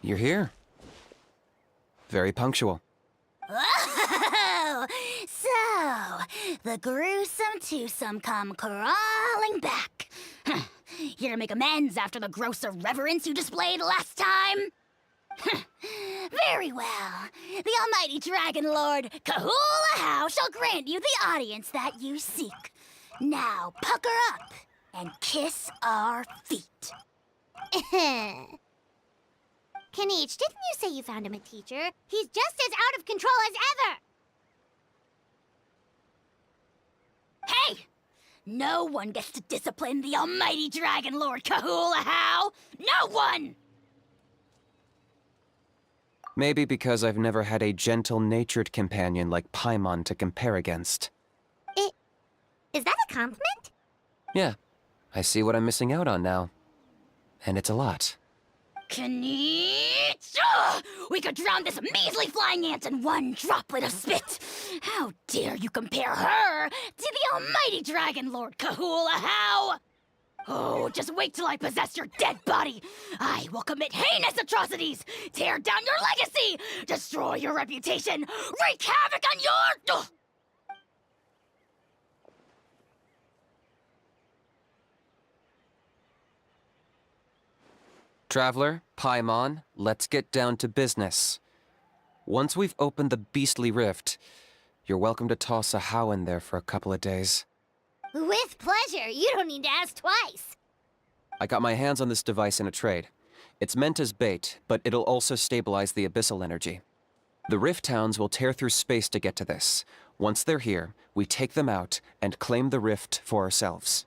Speaker 1: You're here. Very punctual.
Speaker 10: Oh, so the gruesome twosome come crawling back. Huh. Here to make amends after the gross irreverence you displayed last time? Huh. Very well. The almighty Dragon Lord Kahula shall grant you the audience that you seek. Now pucker up and kiss our feet.
Speaker 2: Kinich, didn't you say you found him a teacher? He's just as out of control as ever!
Speaker 10: Hey! No one gets to discipline the almighty Dragon Lord Kahula. No one!
Speaker 1: Maybe because I've never had a gentle-natured companion like Paimon to compare against.
Speaker 2: Is that a compliment?
Speaker 1: Yeah, I see what I'm missing out on now. And it's a lot.
Speaker 10: Kinich! Ugh! We could drown this measly flying ant in one droplet of spit! How dare you compare her to the almighty Dragon Lord Kahula? Oh, just wait till I possess your dead body! I will commit heinous atrocities! Tear down your legacy! Destroy your reputation! Wreak havoc on your... Ugh!
Speaker 1: Traveler, Paimon, let's get down to business. Once we've opened the beastly rift, you're welcome to toss a how in there for a couple of days.
Speaker 2: With pleasure. You don't need to ask twice.
Speaker 1: I got my hands on this device in a trade. It's meant as bait, but it'll also stabilize the abyssal energy. The rift towns will tear through space to get to this. Once they're here, we take them out and claim the rift for ourselves.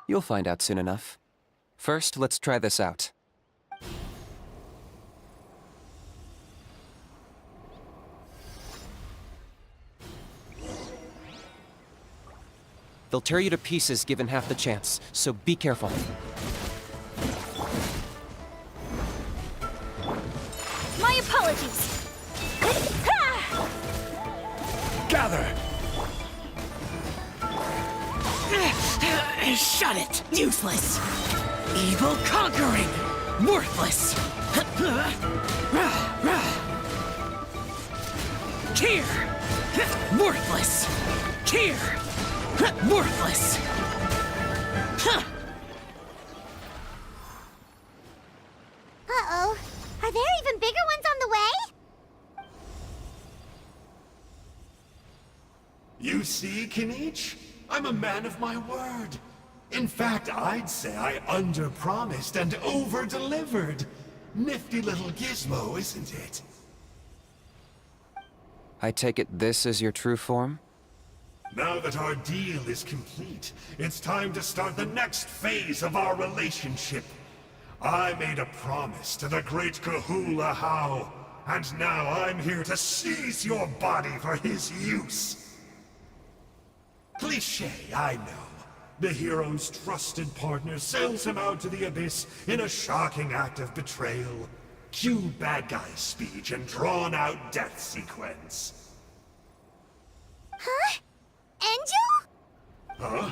Speaker 1: You'll find out soon enough. First, let's try this out. They'll tear you to pieces given half the chance, so be careful.
Speaker 5: apologies.
Speaker 7: Gather!
Speaker 11: Shut it! Useless! Evil conquering! Worthless! Here! Worthless! Here! Worthless!
Speaker 2: Uh-oh. Are there even bigger ones on the way?
Speaker 9: You see, Kinich? I'm a man of my word. In fact, I'd say I under-promised and over-delivered. Nifty little gizmo, isn't it?
Speaker 1: I take it this is your true form?
Speaker 9: Now that our deal is complete, it's time to start the next phase of our relationship. I made a promise to the great Kahula How, and now I'm here to seize your body for his use. Cliché, I know. The hero's trusted partner sells him out to the abyss in a shocking act of betrayal. Cue bad guy speech and drawn-out death sequence.
Speaker 2: Huh? Angel?
Speaker 9: Huh?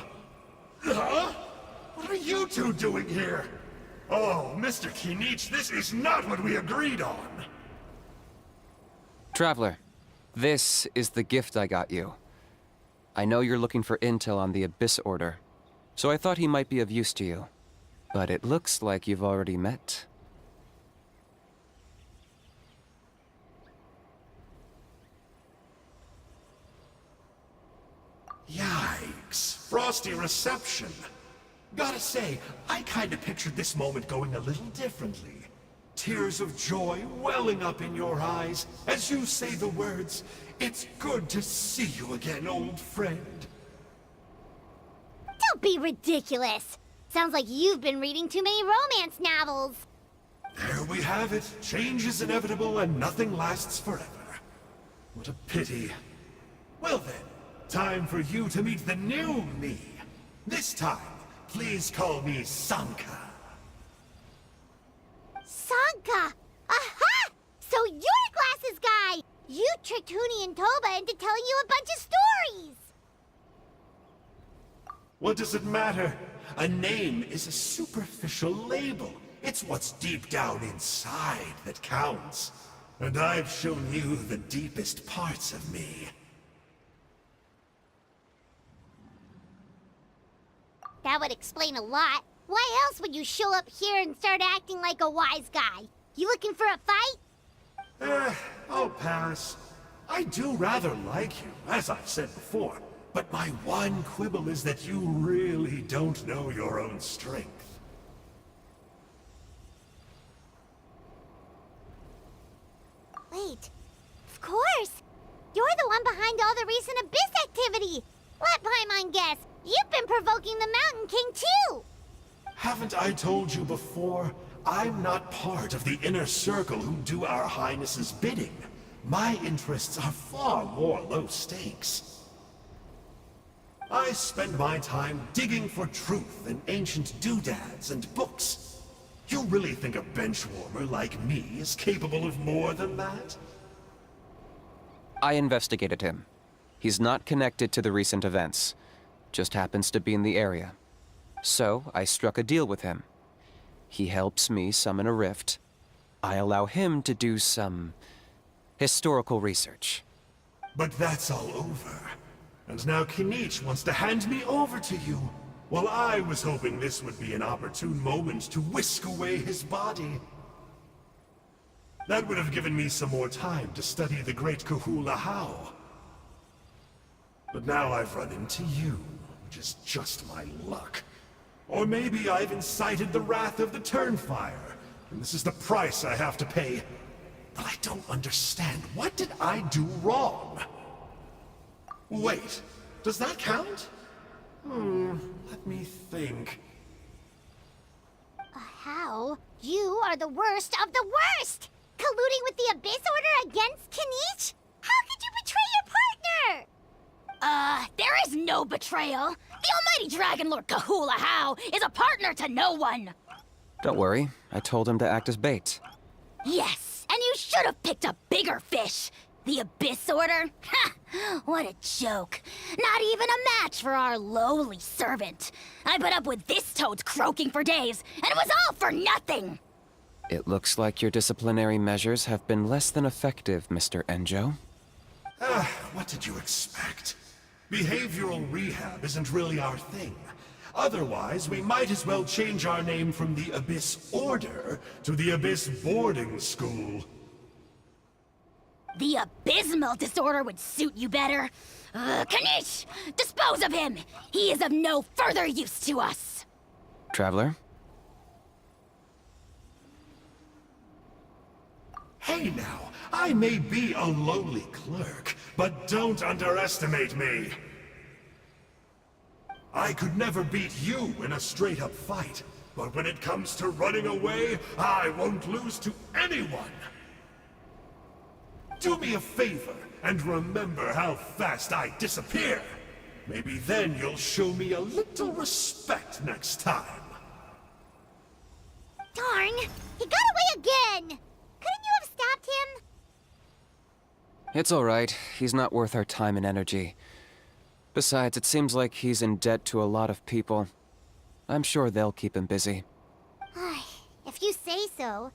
Speaker 9: Huh? What are you two doing here? Oh, Mr. Kinich, this is not what we agreed on.
Speaker 1: Traveler, this is the gift I got you. I know you're looking for intel on the Abyss Order, so I thought he might be of use to you. But it looks like you've already met.
Speaker 9: Yikes. Frosty reception. Gotta say, I kinda pictured this moment going a little differently. Tears of joy welling up in your eyes as you say the words, "It's good to see you again, old friend."
Speaker 2: Don't be ridiculous. Sounds like you've been reading too many romance novels.
Speaker 9: There we have it. Change is inevitable and nothing lasts forever. What a pity. Well then, time for you to meet the new me. This time, please call me Sanka.
Speaker 2: Sanka! Aha! So you're Glasses Guy! You tricked Huni and Toba into telling you a bunch of stories!
Speaker 9: What does it matter? A name is a superficial label. It's what's deep down inside that counts. And I've shown you the deepest parts of me.
Speaker 2: That would explain a lot. Why else would you show up here and start acting like a wise guy? You looking for a fight?
Speaker 9: I'll pass. I do rather like you, as I've said before. But my one quibble is that you really don't know your own strength.
Speaker 2: Wait. Of course! You're the one behind all the recent Abyss activity! Let Paimon guess, you've been provoking the Mountain King too!
Speaker 9: Haven't I told you before? I'm not part of the inner circle who do our Highness's bidding. My interests are far more low stakes. I spend my time digging for truth in ancient doodads and books. You really think a benchwarmer like me is capable of more than that?
Speaker 1: I investigated him. He's not connected to the recent events. Just happens to be in the area. So, I struck a deal with him. He helps me summon a rift. I allow him to do some historical research.
Speaker 9: But that's all over. And now Kinich wants to hand me over to you. Well, I was hoping this would be an opportune moment to whisk away his body. That would have given me some more time to study the great Kahula How. But now I've run into you, which is just my luck. Or maybe I've incited the wrath of the Turnfire, and this is the price I have to pay. But I don't understand. What did I do wrong? Wait, does that count? Let me think.
Speaker 2: How? You are the worst of the worst! Colluding with the Abyss Order against Kinich? How could you betray your partner?
Speaker 10: There is no betrayal. The almighty Dragon Lord Kahula How is a partner to no one.
Speaker 1: Don't worry, I told him to act as bait.
Speaker 10: Yes, and you should have picked a bigger fish. The Abyss Order? Ha! What a joke. Not even a match for our lowly servant. I put up with this toad's croaking for days, and it was all for nothing!
Speaker 1: It looks like your disciplinary measures have been less than effective, Mr. Enjo.
Speaker 9: What did you expect? Behavioral rehab isn't really our thing. Otherwise, we might as well change our name from the Abyss Order to the Abyss Boarding School.
Speaker 10: The abysmal disorder would suit you better. Kinich! Dispose of him! He is of no further use to us!
Speaker 1: Traveler?
Speaker 9: Hey now, I may be a lowly clerk, but don't underestimate me. I could never beat you in a straight-up fight, but when it comes to running away, I won't lose to anyone! Do me a favor, and remember how fast I disappear! Maybe then you'll show me a little respect next time.
Speaker 2: Darn! He got away again! Couldn't you have stopped him?
Speaker 1: It's alright. He's not worth our time and energy. Besides, it seems like he's in debt to a lot of people. I'm sure they'll keep him busy.
Speaker 2: If you say so.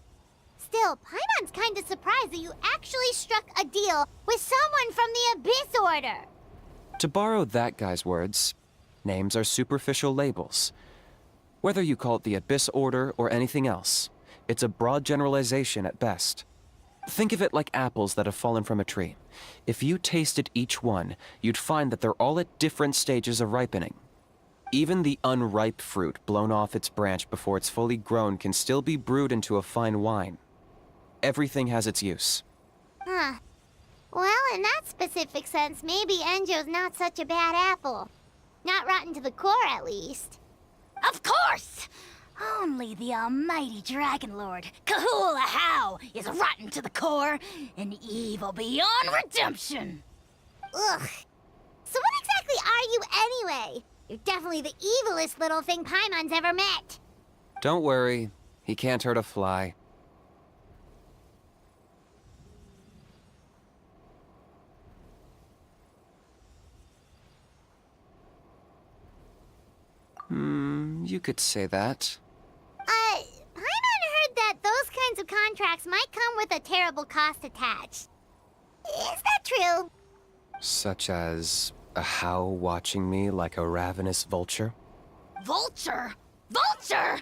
Speaker 2: Still, Paimon's kinda surprised that you actually struck a deal with someone from the Abyss Order.
Speaker 1: To borrow that guy's words, names are superficial labels. Whether you call it the Abyss Order or anything else, it's a broad generalization at best. Think of it like apples that have fallen from a tree. If you tasted each one, you'd find that they're all at different stages of ripening. Even the unripe fruit blown off its branch before it's fully grown can still be brewed into a fine wine. Everything has its use.
Speaker 2: Huh. Well, in that specific sense, maybe Enjo's not such a bad apple. Not rotten to the core, at least.
Speaker 10: Of course! Only the almighty Dragon Lord, Kahula How, is rotten to the core and evil beyond redemption.
Speaker 2: Ugh. So what exactly are you anyway? You're definitely the evilest little thing Paimon's ever met.
Speaker 1: Don't worry, he can't hurt a fly. You could say that.
Speaker 2: Paimon heard that those kinds of contracts might come with a terrible cost attached. Is that true?
Speaker 1: Such as a how watching me like a ravenous vulture?
Speaker 10: Vulture? Vulture?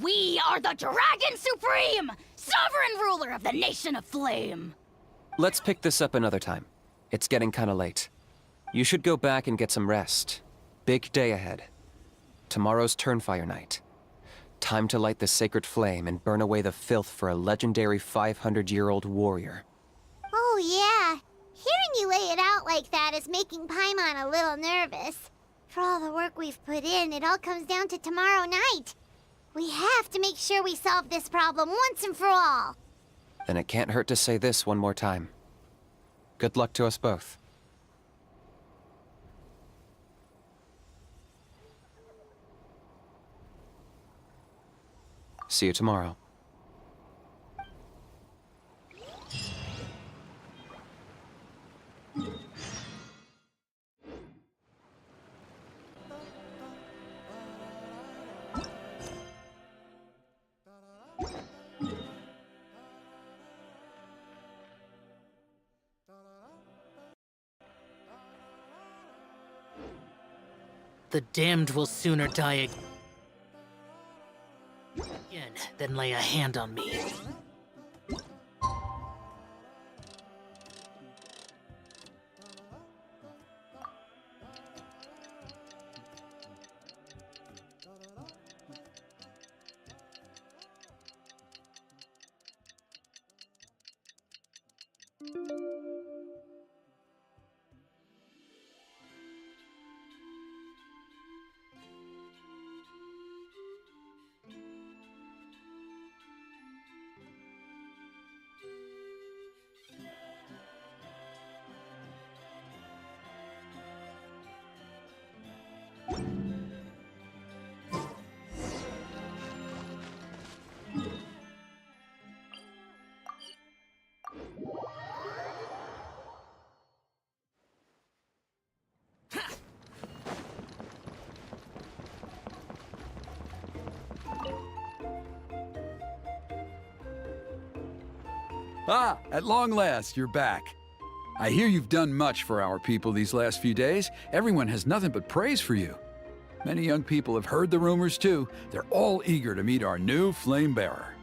Speaker 10: We are the Dragon Supreme, sovereign ruler of the Nation of Flame.
Speaker 1: Let's pick this up another time. It's getting kinda late. You should go back and get some rest. Big day ahead. Tomorrow's Turnfire Night. Time to light the sacred flame and burn away the filth for a legendary 500-year-old warrior.
Speaker 2: Oh, yeah. Hearing you lay it out like that is making Paimon a little nervous. For all the work we've put in, it all comes down to tomorrow night. We have to make sure we solve this problem once and for all.
Speaker 1: Then it can't hurt to say this one more time. Good luck to us both. See you tomorrow.
Speaker 11: The damned will sooner die again than lay a hand on me.
Speaker 3: Ah, at long last, you're back. I hear you've done much for our people these last few days. Everyone has nothing but praise for you. Many young people have heard the rumors too. They're all eager to meet our new flame bearer.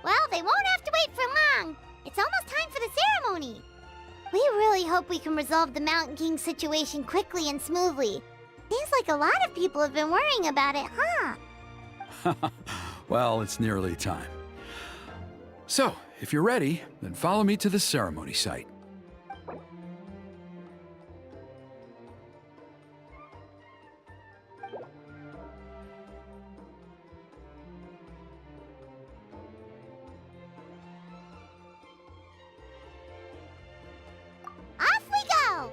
Speaker 2: Well, they won't have to wait for long. It's almost time for the ceremony. We really hope we can resolve the Mountain King situation quickly and smoothly. Seems like a lot of people have been worrying about it, huh?
Speaker 3: Well, it's nearly time. So, if you're ready, then follow me to the ceremony site.
Speaker 2: Off we go!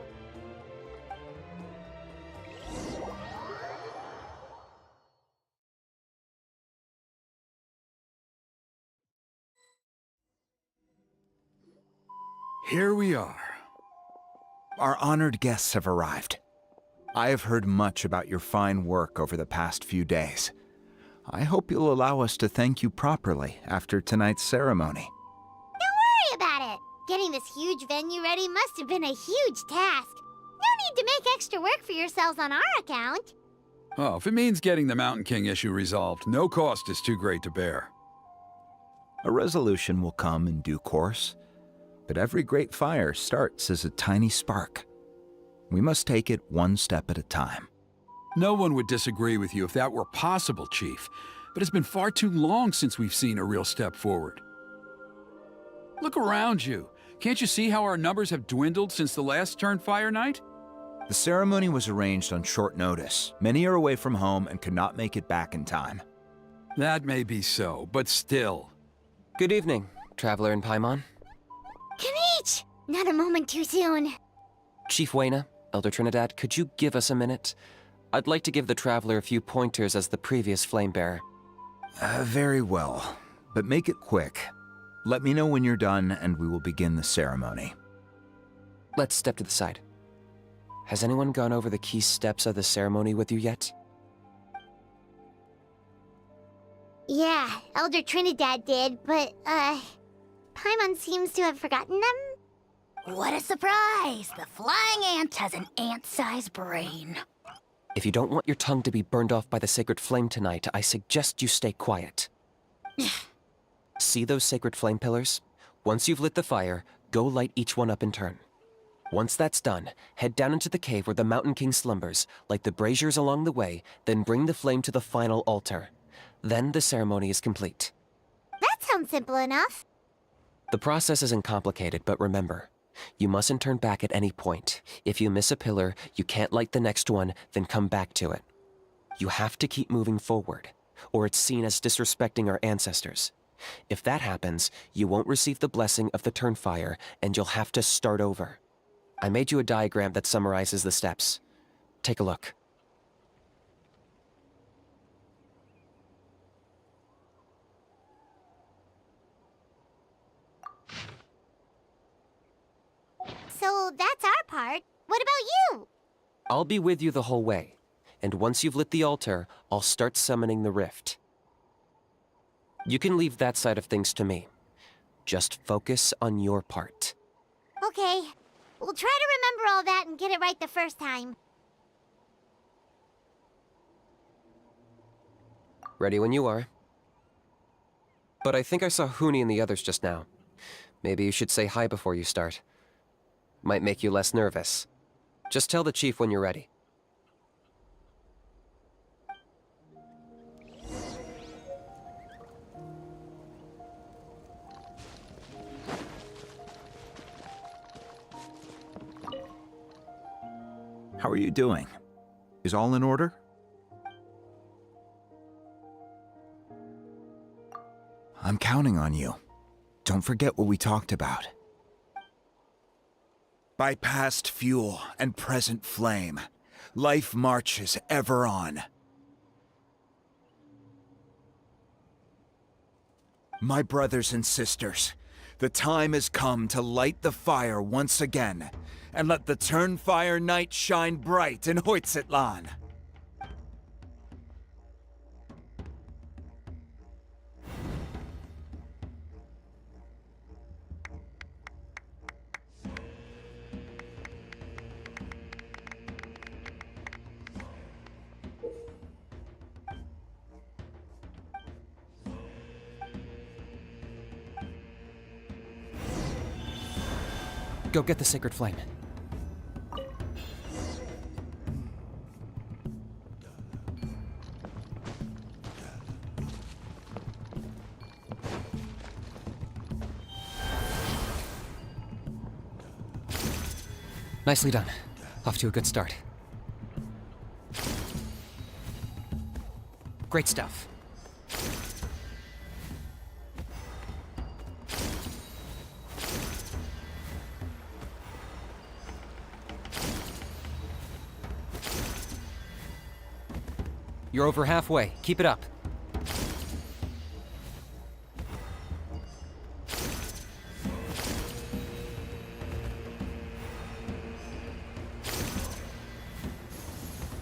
Speaker 3: Here we are.
Speaker 4: Our honored guests have arrived. I have heard much about your fine work over the past few days. I hope you'll allow us to thank you properly after tonight's ceremony.
Speaker 2: Don't worry about it. Getting this huge venue ready must have been a huge task. No need to make extra work for yourselves on our account.
Speaker 3: Oh, if it means getting the Mountain King issue resolved, no cost is too great to bear.
Speaker 4: A resolution will come in due course, but every great fire starts as a tiny spark. We must take it one step at a time.
Speaker 3: No one would disagree with you if that were possible, Chief, but it's been far too long since we've seen a real step forward. Look around you. Can't you see how our numbers have dwindled since the last Turnfire night?
Speaker 4: The ceremony was arranged on short notice. Many are away from home and could not make it back in time.
Speaker 3: That may be so, but still.
Speaker 1: Good evening, Traveler in Paimon.
Speaker 2: Kinich! Not a moment too soon.
Speaker 1: Chief Wayna, Elder Trinidad, could you give us a minute? I'd like to give the Traveler a few pointers as the previous Flame Bearer.
Speaker 4: Very well, but make it quick. Let me know when you're done and we will begin the ceremony.
Speaker 1: Let's step to the side. Has anyone gone over the key steps of the ceremony with you yet?
Speaker 2: Yeah, Elder Trinidad did, but, Paimon seems to have forgotten them?
Speaker 10: What a surprise! The flying ant has an ant-sized brain.
Speaker 1: If you don't want your tongue to be burned off by the sacred flame tonight, I suggest you stay quiet. See those sacred flame pillars? Once you've lit the fire, go light each one up in turn. Once that's done, head down into the cave where the Mountain King slumbers, light the braziers along the way, then bring the flame to the final altar. Then the ceremony is complete.
Speaker 2: That sounds simple enough.
Speaker 1: The process isn't complicated, but remember, you mustn't turn back at any point. If you miss a pillar, you can't light the next one, then come back to it. You have to keep moving forward, or it's seen as disrespecting our ancestors. If that happens, you won't receive the blessing of the Turnfire, and you'll have to start over. I made you a diagram that summarizes the steps. Take a look.
Speaker 2: So that's our part. What about you?
Speaker 1: I'll be with you the whole way, and once you've lit the altar, I'll start summoning the rift. You can leave that side of things to me. Just focus on your part.
Speaker 2: Okay. We'll try to remember all that and get it right the first time.
Speaker 1: Ready when you are. But I think I saw Huni and the others just now. Maybe you should say hi before you start. Might make you less nervous. Just tell the chief when you're ready.
Speaker 4: How are you doing? Is all in order? I'm counting on you. Don't forget what we talked about. By past fuel and present flame, life marches ever on. My brothers and sisters, the time has come to light the fire once again, and let the Turnfire night shine bright in Hoytzitlan.
Speaker 1: Go get the sacred flame. Nicely done. Off to a good start. Great stuff. You're over halfway. Keep it up.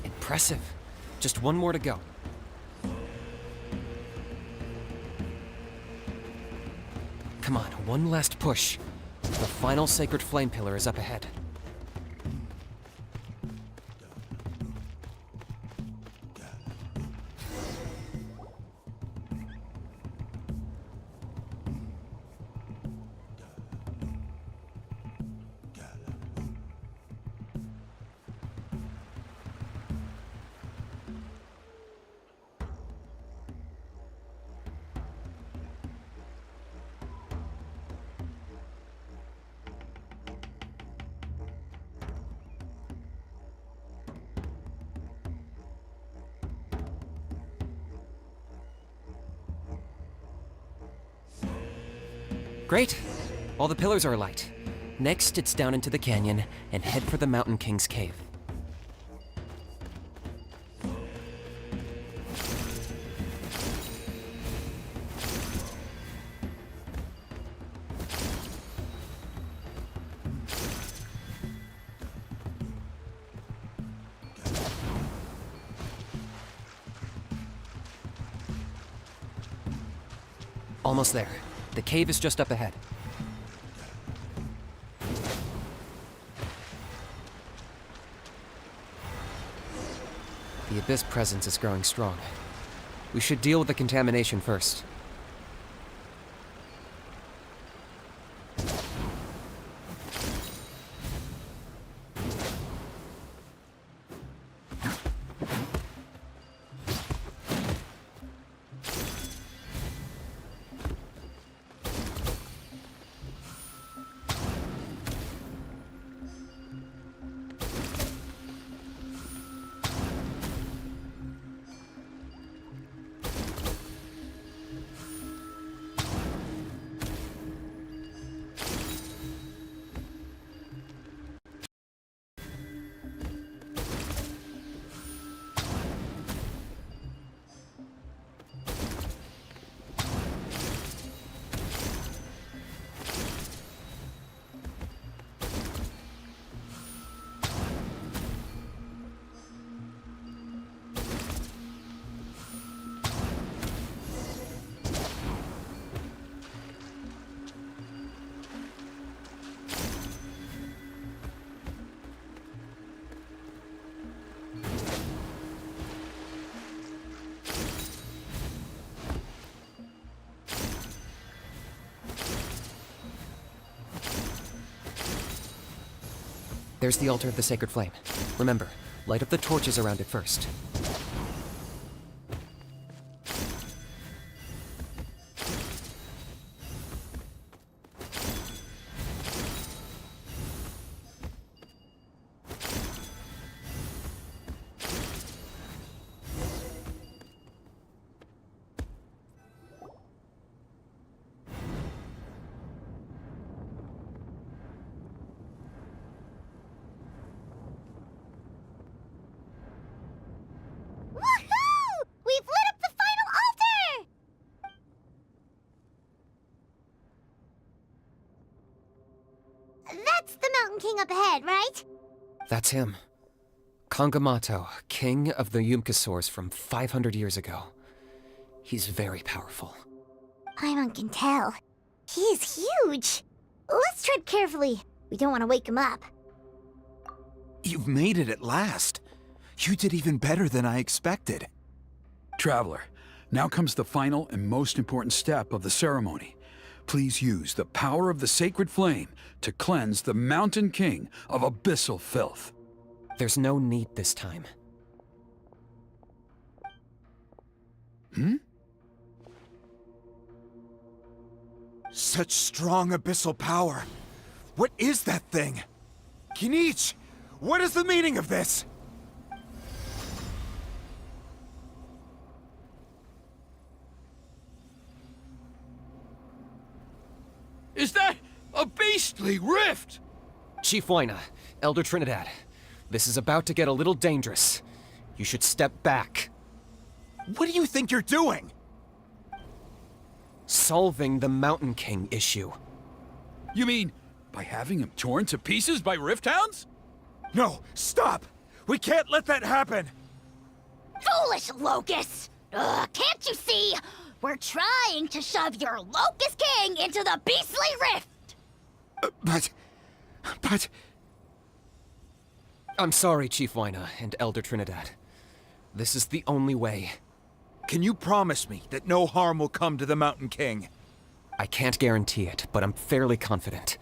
Speaker 1: Impressive. Just one more to go. Come on, one last push. The final sacred flame pillar is up ahead. Great. All the pillars are alight. Next, it's down into the canyon and head for the Mountain King's cave. Almost there. The cave is just up ahead. The Abyss presence is growing strong. We should deal with the contamination first. There's the altar of the sacred flame. Remember, light up the torches around it first.
Speaker 2: Woohoo! We've lit up the final altar! That's the Mountain King up ahead, right?
Speaker 1: That's him. Kangamato, king of the Yumkasaurs from 500 years ago. He's very powerful.
Speaker 2: Paimon can tell. He's huge. Let's tread carefully. We don't want to wake him up.
Speaker 4: You've made it at last. You did even better than I expected.
Speaker 3: Traveler, now comes the final and most important step of the ceremony. please use the power of the sacred flame to cleanse the Mountain King of abyssal filth.
Speaker 1: There's no need this time.
Speaker 12: Such strong abyssal power. What is that thing? Kinich, what is the meaning of this?
Speaker 3: Is that a beastly rift?
Speaker 1: Chief Wyna, Elder Trinidad, this is about to get a little dangerous. You should step back.
Speaker 12: What do you think you're doing?
Speaker 1: Solving the Mountain King issue.
Speaker 3: You mean by having him torn to pieces by rift hounds?
Speaker 12: No, stop! We can't let that happen!
Speaker 10: Foolish Locust! Ugh, can't you see? We're trying to shove your Locust King into the beastly rift!
Speaker 12: But...
Speaker 1: I'm sorry, Chief Wyna and Elder Trinidad. This is the only way.
Speaker 12: Can you promise me that no harm will come to the Mountain King?
Speaker 1: I can't guarantee it, but I'm fairly confident.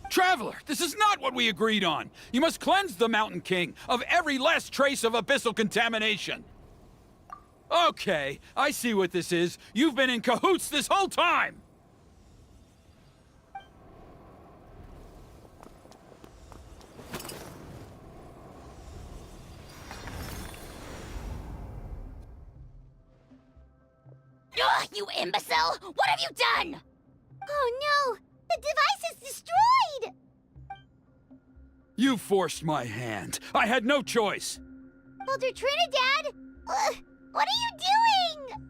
Speaker 3: Traveler, this is not what we agreed on. You must cleanse the Mountain King of every last trace of abyssal contamination. Okay, I see what this is. You've been in cahoots this whole time!
Speaker 10: Ugh, you imbecile! What have you done?
Speaker 2: Oh no! The device is destroyed!
Speaker 3: You forced my hand. I had no choice.
Speaker 2: Elder Trinidad! What are you doing?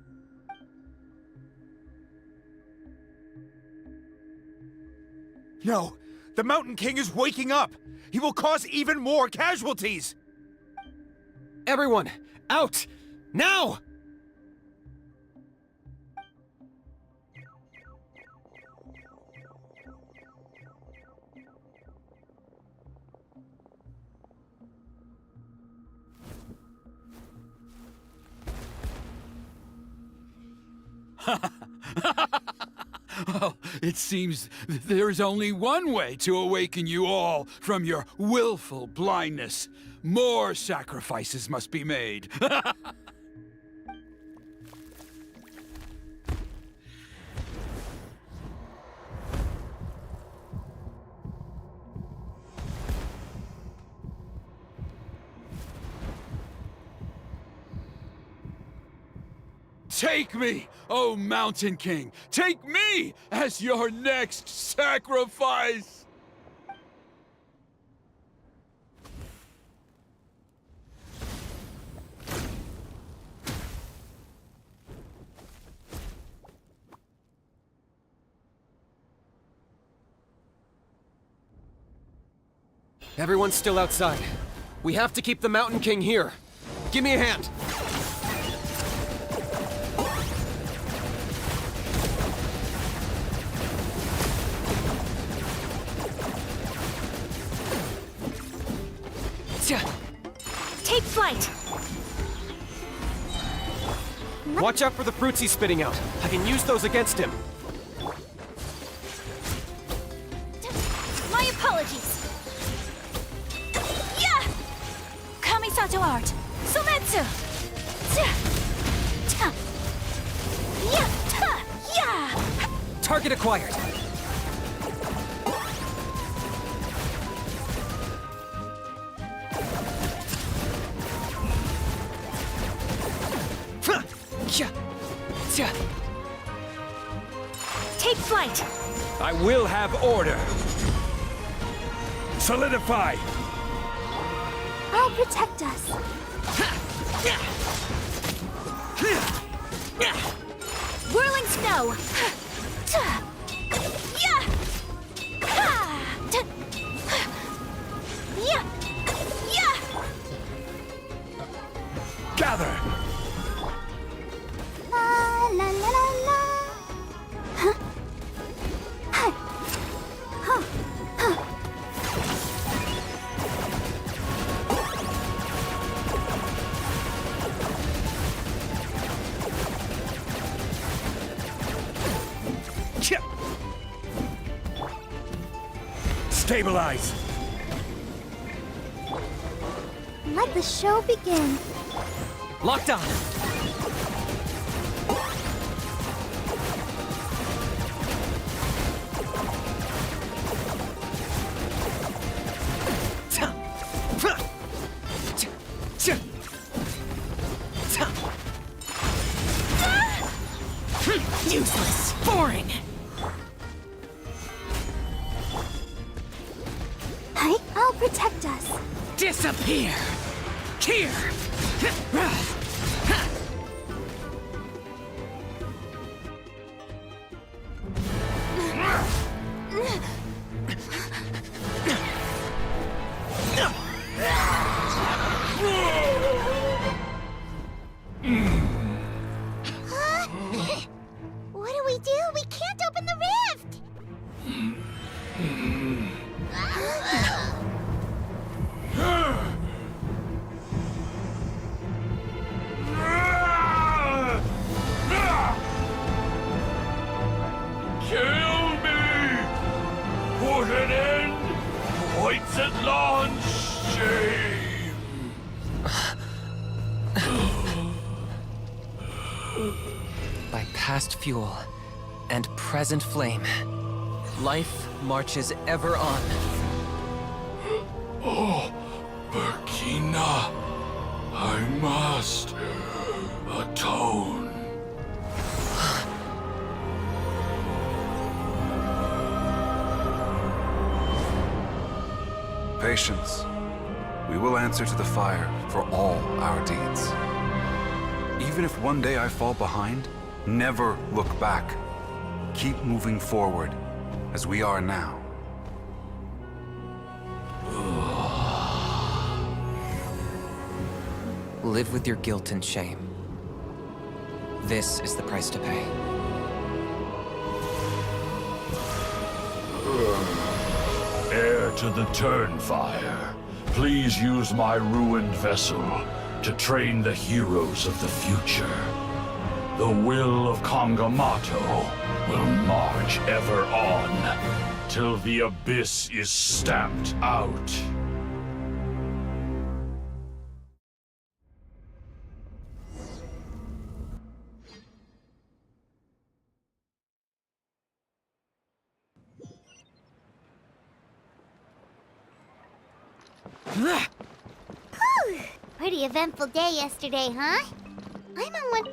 Speaker 12: No, the Mountain King is waking up! He will cause even more casualties!
Speaker 1: Everyone, out! Now!
Speaker 3: Well, it seems there's only one way to awaken you all from your willful blindness. More sacrifices must be made. Take me, O Mountain King! Take me as your next sacrifice!
Speaker 1: Everyone's still outside. We have to keep the Mountain King here. Give me a hand.
Speaker 5: Take flight!
Speaker 1: Watch out for the fruits he's spitting out. I can use those against him.
Speaker 5: My apologies! Yeah! Kamisato art! Sumetsu! Yeah!
Speaker 1: Target acquired.
Speaker 5: Take flight!
Speaker 3: I will have order. Solidify!
Speaker 5: I'll protect us. Whirling snow!
Speaker 3: Gather!
Speaker 2: La la la la la. Huh? Huh. Huh. Huh.
Speaker 3: Chip!
Speaker 7: Stabilize!
Speaker 2: Let the show begin.
Speaker 1: Locked on!
Speaker 11: Useless! Boring!
Speaker 2: I'll protect us.
Speaker 11: Disappear! Here!
Speaker 2: What do we do? We can't open the rift!
Speaker 7: Kill me! Put an end to Hoyt's shame!
Speaker 1: By past fuel and present flame, life marches ever on.
Speaker 7: Oh, Burkina, I must atone.
Speaker 13: Patience. We will answer to the fire for all our deeds. Even if one day I fall behind, never look back. Keep moving forward, as we are now.
Speaker 1: Live with your guilt and shame. This is the price to pay.
Speaker 7: Heir to the Turnfire, please use my ruined vessel to train the heroes of the future. The will of Kangamato will march ever on, till the abyss is stamped out.
Speaker 2: Pretty eventful day yesterday, huh? I'm on one.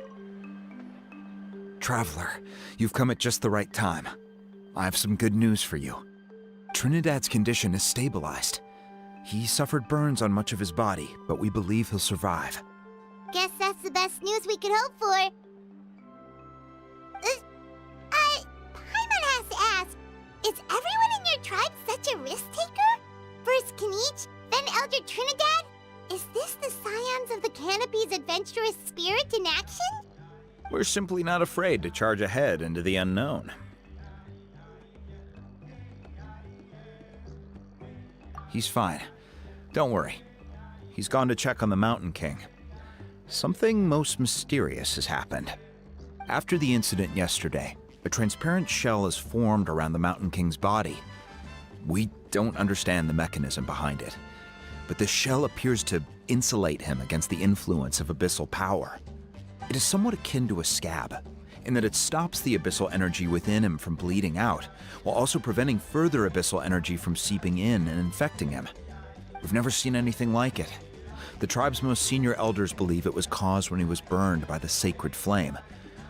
Speaker 4: Traveler, you've come at just the right time. I have some good news for you. Trinidad's condition is stabilized. He suffered burns on much of his body, but we believe he'll survive.
Speaker 2: Guess that's the best news we could hope for. Paimon has to ask, is everyone in your tribe such a risk taker? First Kinich, then Elder Trinidad? Is this the scions of the Canopy's adventurous spirit in action?
Speaker 4: We're simply not afraid to charge ahead into the unknown. He's fine. Don't worry. He's gone to check on the Mountain King. Something most mysterious has happened. After the incident yesterday, a transparent shell has formed around the Mountain King's body. We don't understand the mechanism behind it, but the shell appears to insulate him against the influence of abyssal power. It is somewhat akin to a scab, in that it stops the abyssal energy within him from bleeding out, while also preventing further abyssal energy from seeping in and infecting him. We've never seen anything like it. The tribe's most senior elders believe it was caused when he was burned by the sacred flame,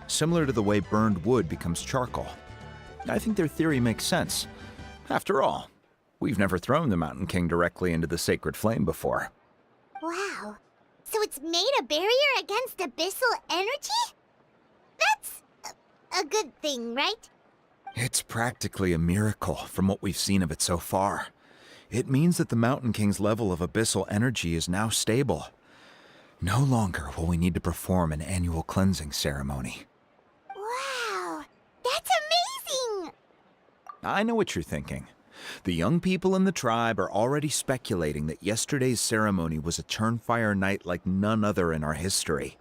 Speaker 4: similar to the way burned wood becomes charcoal. I think their theory makes sense. After all, we've never thrown the Mountain King directly into the sacred flame before.
Speaker 2: Wow. So it's made a barrier against abyssal energy? That's a good thing, right?
Speaker 4: It's practically a miracle from what we've seen of it so far. It means that the Mountain King's level of abyssal energy is now stable. No longer will we need to perform an annual cleansing ceremony.
Speaker 2: Wow. That's amazing!
Speaker 4: I know what you're thinking. The young people in the tribe are already speculating that yesterday's ceremony was a Turnfire night like none other in our history.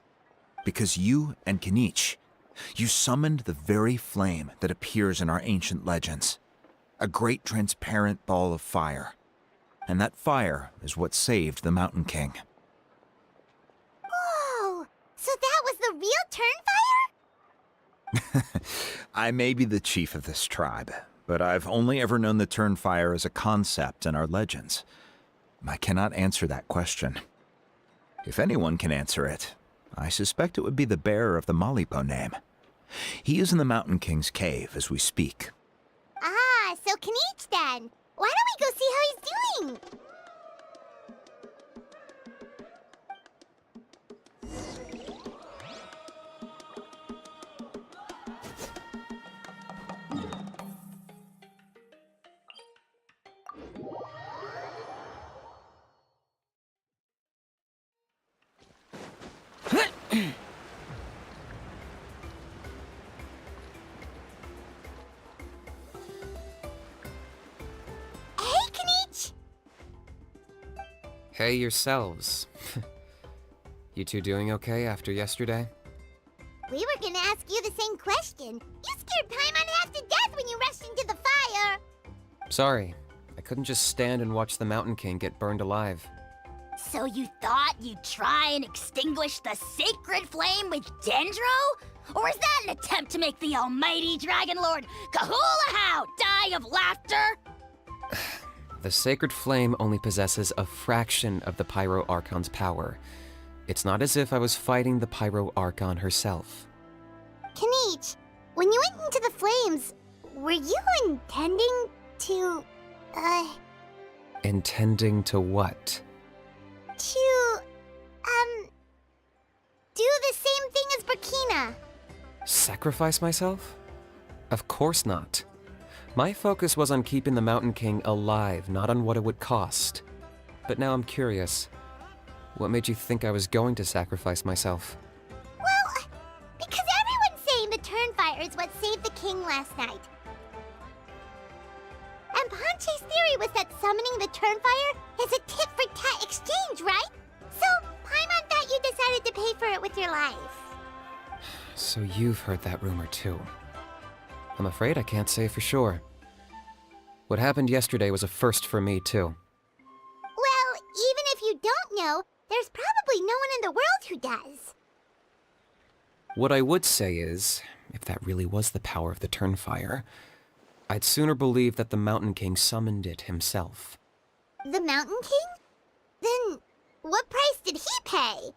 Speaker 4: Because you and Kinich, you summoned the very flame that appears in our ancient legends. a great transparent ball of fire. And that fire is what saved the Mountain King.
Speaker 2: Whoa! So that was the real Turnfire?
Speaker 4: I may be the chief of this tribe, but I've only ever known the Turnfire as a concept in our legends. I cannot answer that question. If anyone can answer it, I suspect it would be the bearer of the Malipo name. He is in the Mountain King's cave as we speak.
Speaker 2: Ah, so Kinich then. Why don't we go see how he's doing? Hey, Kinich!
Speaker 1: Hey yourselves. You two doing okay after yesterday?
Speaker 2: We were gonna ask you the same question. You scared Paimon half to death when you rushed into the fire.
Speaker 1: Sorry, I couldn't just stand and watch the Mountain King get burned alive.
Speaker 10: So you thought you'd try and extinguish the sacred flame with Dendro? Or is that an attempt to make the almighty Dragon Lord Kahulahau die of laughter?
Speaker 1: The sacred flame only possesses a fraction of the Pyro Archon's power. It's not as if I was fighting the Pyro Archon herself.
Speaker 2: Kinich, when you went into the flames, were you intending to,
Speaker 1: Intending to what?
Speaker 2: do the same thing as Burkina?
Speaker 1: Sacrifice myself? Of course not. My focus was on keeping the Mountain King alive, not on what it would cost. But now I'm curious. What made you think I was going to sacrifice myself?
Speaker 2: Well, because everyone's saying the Turnfire is what saved the king last night. And Ponche's theory was that summoning the Turnfire is a tit-for-tat exchange, right? So, Paimon thought you decided to pay for it with your life.
Speaker 1: So you've heard that rumor too. I'm afraid I can't say for sure. What happened yesterday was a first for me too.
Speaker 2: Well, even if you don't know, there's probably no one in the world who does.
Speaker 1: What I would say is, if that really was the power of the Turnfire, I'd sooner believe that the Mountain King summoned it himself.
Speaker 2: The Mountain King? Then, what price did he pay?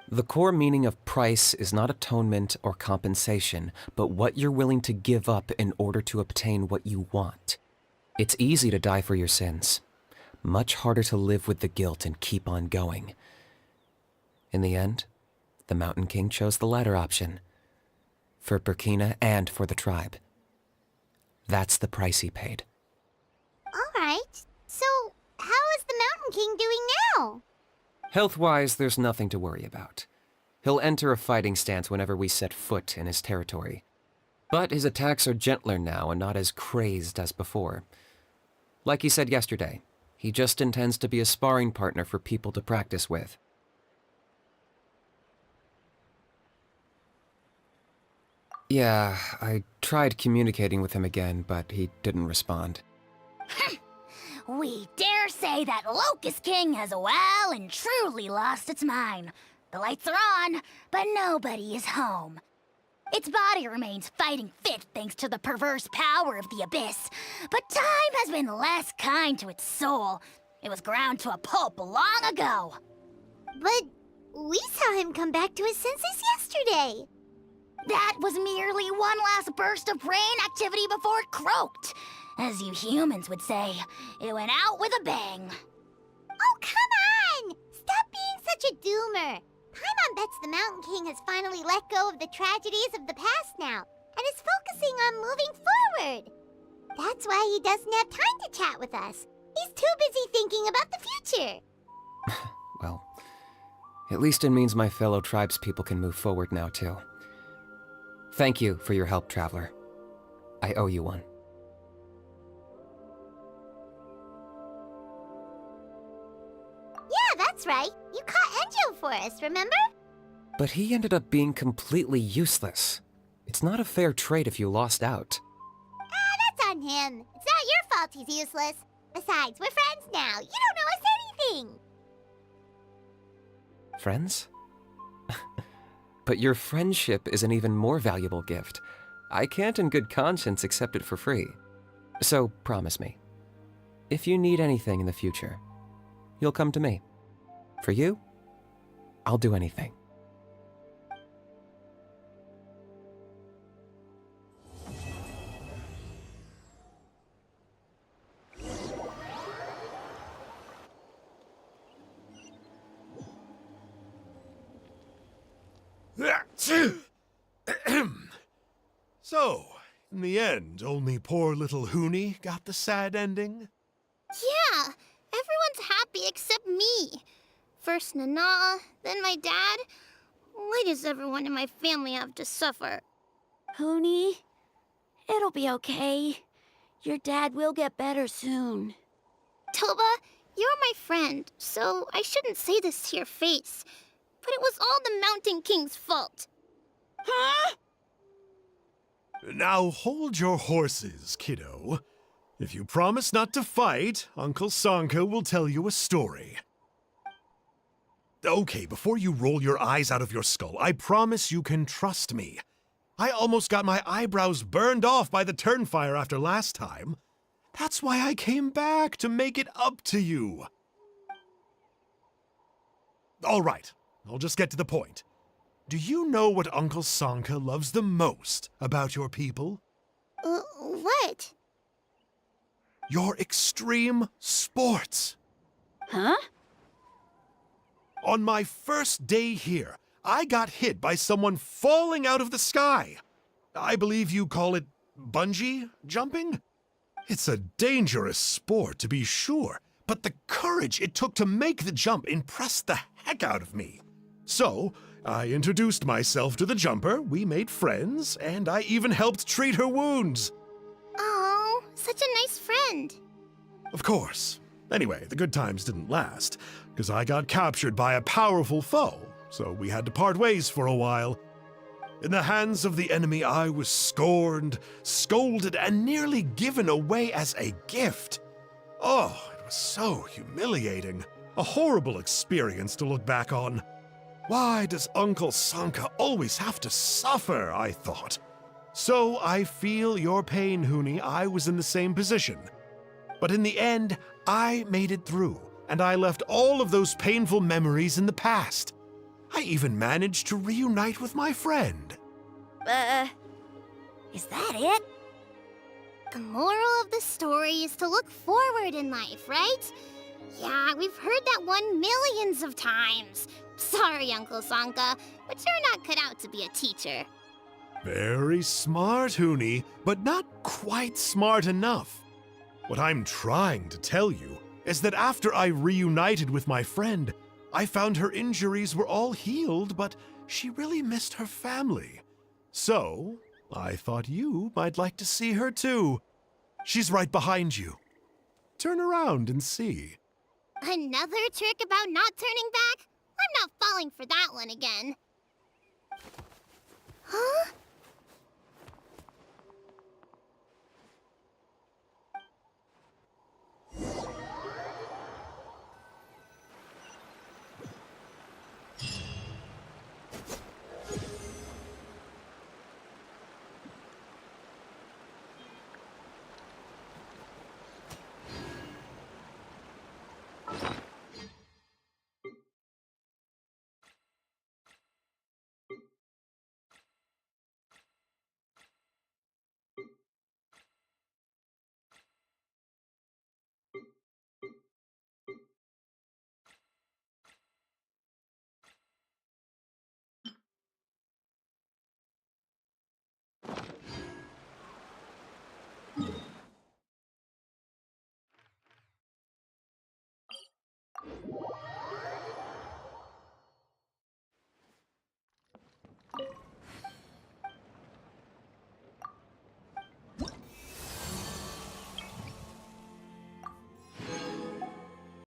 Speaker 1: The core meaning of price is not atonement or compensation, but what you're willing to give up in order to obtain what you want. It's easy to die for your sins. Much harder to live with the guilt and keep on going. In the end, the Mountain King chose the latter option. For Burkina and for the tribe. That's the price he paid.
Speaker 2: Alright, so how is the Mountain King doing now?
Speaker 1: Health-wise, there's nothing to worry about. He'll enter a fighting stance whenever we set foot in his territory. But his attacks are gentler now and not as crazed as before. Like he said yesterday, he just intends to be a sparring partner for people to practice with. Yeah, I tried communicating with him again, but he didn't respond.
Speaker 10: We dare say that Locust King has well and truly lost its mind. The lights are on, but nobody is home. Its body remains fighting fit thanks to the perverse power of the Abyss, but time has been less kind to its soul. It was ground to a pulp long ago.
Speaker 2: But we saw him come back to his senses yesterday.
Speaker 10: That was merely one last burst of brain activity before it croaked. As you humans would say, it went out with a bang.
Speaker 2: Oh, come on! Stop being such a doomer. Paimon bets the Mountain King has finally let go of the tragedies of the past now, and is focusing on moving forward. That's why he doesn't have time to chat with us. He's too busy thinking about the future.
Speaker 1: Well, at least it means my fellow tribespeople can move forward now, too. Thank you for your help, Traveler. I owe you one.
Speaker 2: Yeah, that's right. You caught Enjo for us, remember?
Speaker 1: But he ended up being completely useless. It's not a fair trade if you lost out.
Speaker 2: That's on him. It's not your loyalty's useless. Besides, we're friends now. You don't owe us anything.
Speaker 1: Friends? But your friendship is an even more valuable gift. I can't in good conscience accept it for free. So promise me, if you need anything in the future, you'll come to me. For you, I'll do anything.
Speaker 9: So, in the end, only poor little Huni got the sad ending?
Speaker 2: Yeah, everyone's happy except me. First Nana, then my dad. Why does everyone in my family have to suffer?
Speaker 5: Huni, it'll be okay. Your dad will get better soon.
Speaker 2: Toba, you're my friend, so I shouldn't say this to your face. But it was all the Mountain King's fault.
Speaker 5: Huh?
Speaker 9: Now hold your horses, kiddo. If you promise not to fight, Uncle Sanka will tell you a story. Okay, before you roll your eyes out of your skull, I promise you can trust me. I almost got my eyebrows burned off by the turnfire after last time. That's why I came back, to make it up to you. All right, I'll just get to the point. Do you know what Uncle Sanka loves the most about your people?
Speaker 2: What?
Speaker 9: Your extreme sports.
Speaker 5: Huh?
Speaker 9: On my first day here, I got hit by someone falling out of the sky. I believe you call it bungee jumping? It's a dangerous sport, to be sure, but the courage it took to make the jump impressed the heck out of me. So, I introduced myself to the jumper, we made friends, and I even helped treat her wounds.
Speaker 2: Oh, such a nice friend.
Speaker 9: Of course. Anyway, the good times didn't last, because I got captured by a powerful foe, so we had to part ways for a while. In the hands of the enemy, I was scorned, scolded, and nearly given away as a gift. Oh, it was so humiliating. A horrible experience to look back on. Why does Uncle Sanka always have to suffer, I thought. So I feel your pain, Huni. I was in the same position. But in the end, I made it through, and I left all of those painful memories in the past. I even managed to reunite with my friend.
Speaker 5: Is that it?
Speaker 2: The moral of the story is to look forward in life, right? Yeah, we've heard that one millions of times. Sorry, Uncle Sanka, but you're not cut out to be a teacher.
Speaker 9: Very smart, Huni, but not quite smart enough. What I'm trying to tell you is that after I reunited with my friend, I found her injuries were all healed, but she really missed her family. So, I thought you might like to see her too. She's right behind you. Turn around and see.
Speaker 2: Another trick about not turning back? I'm not falling for that one again. Huh?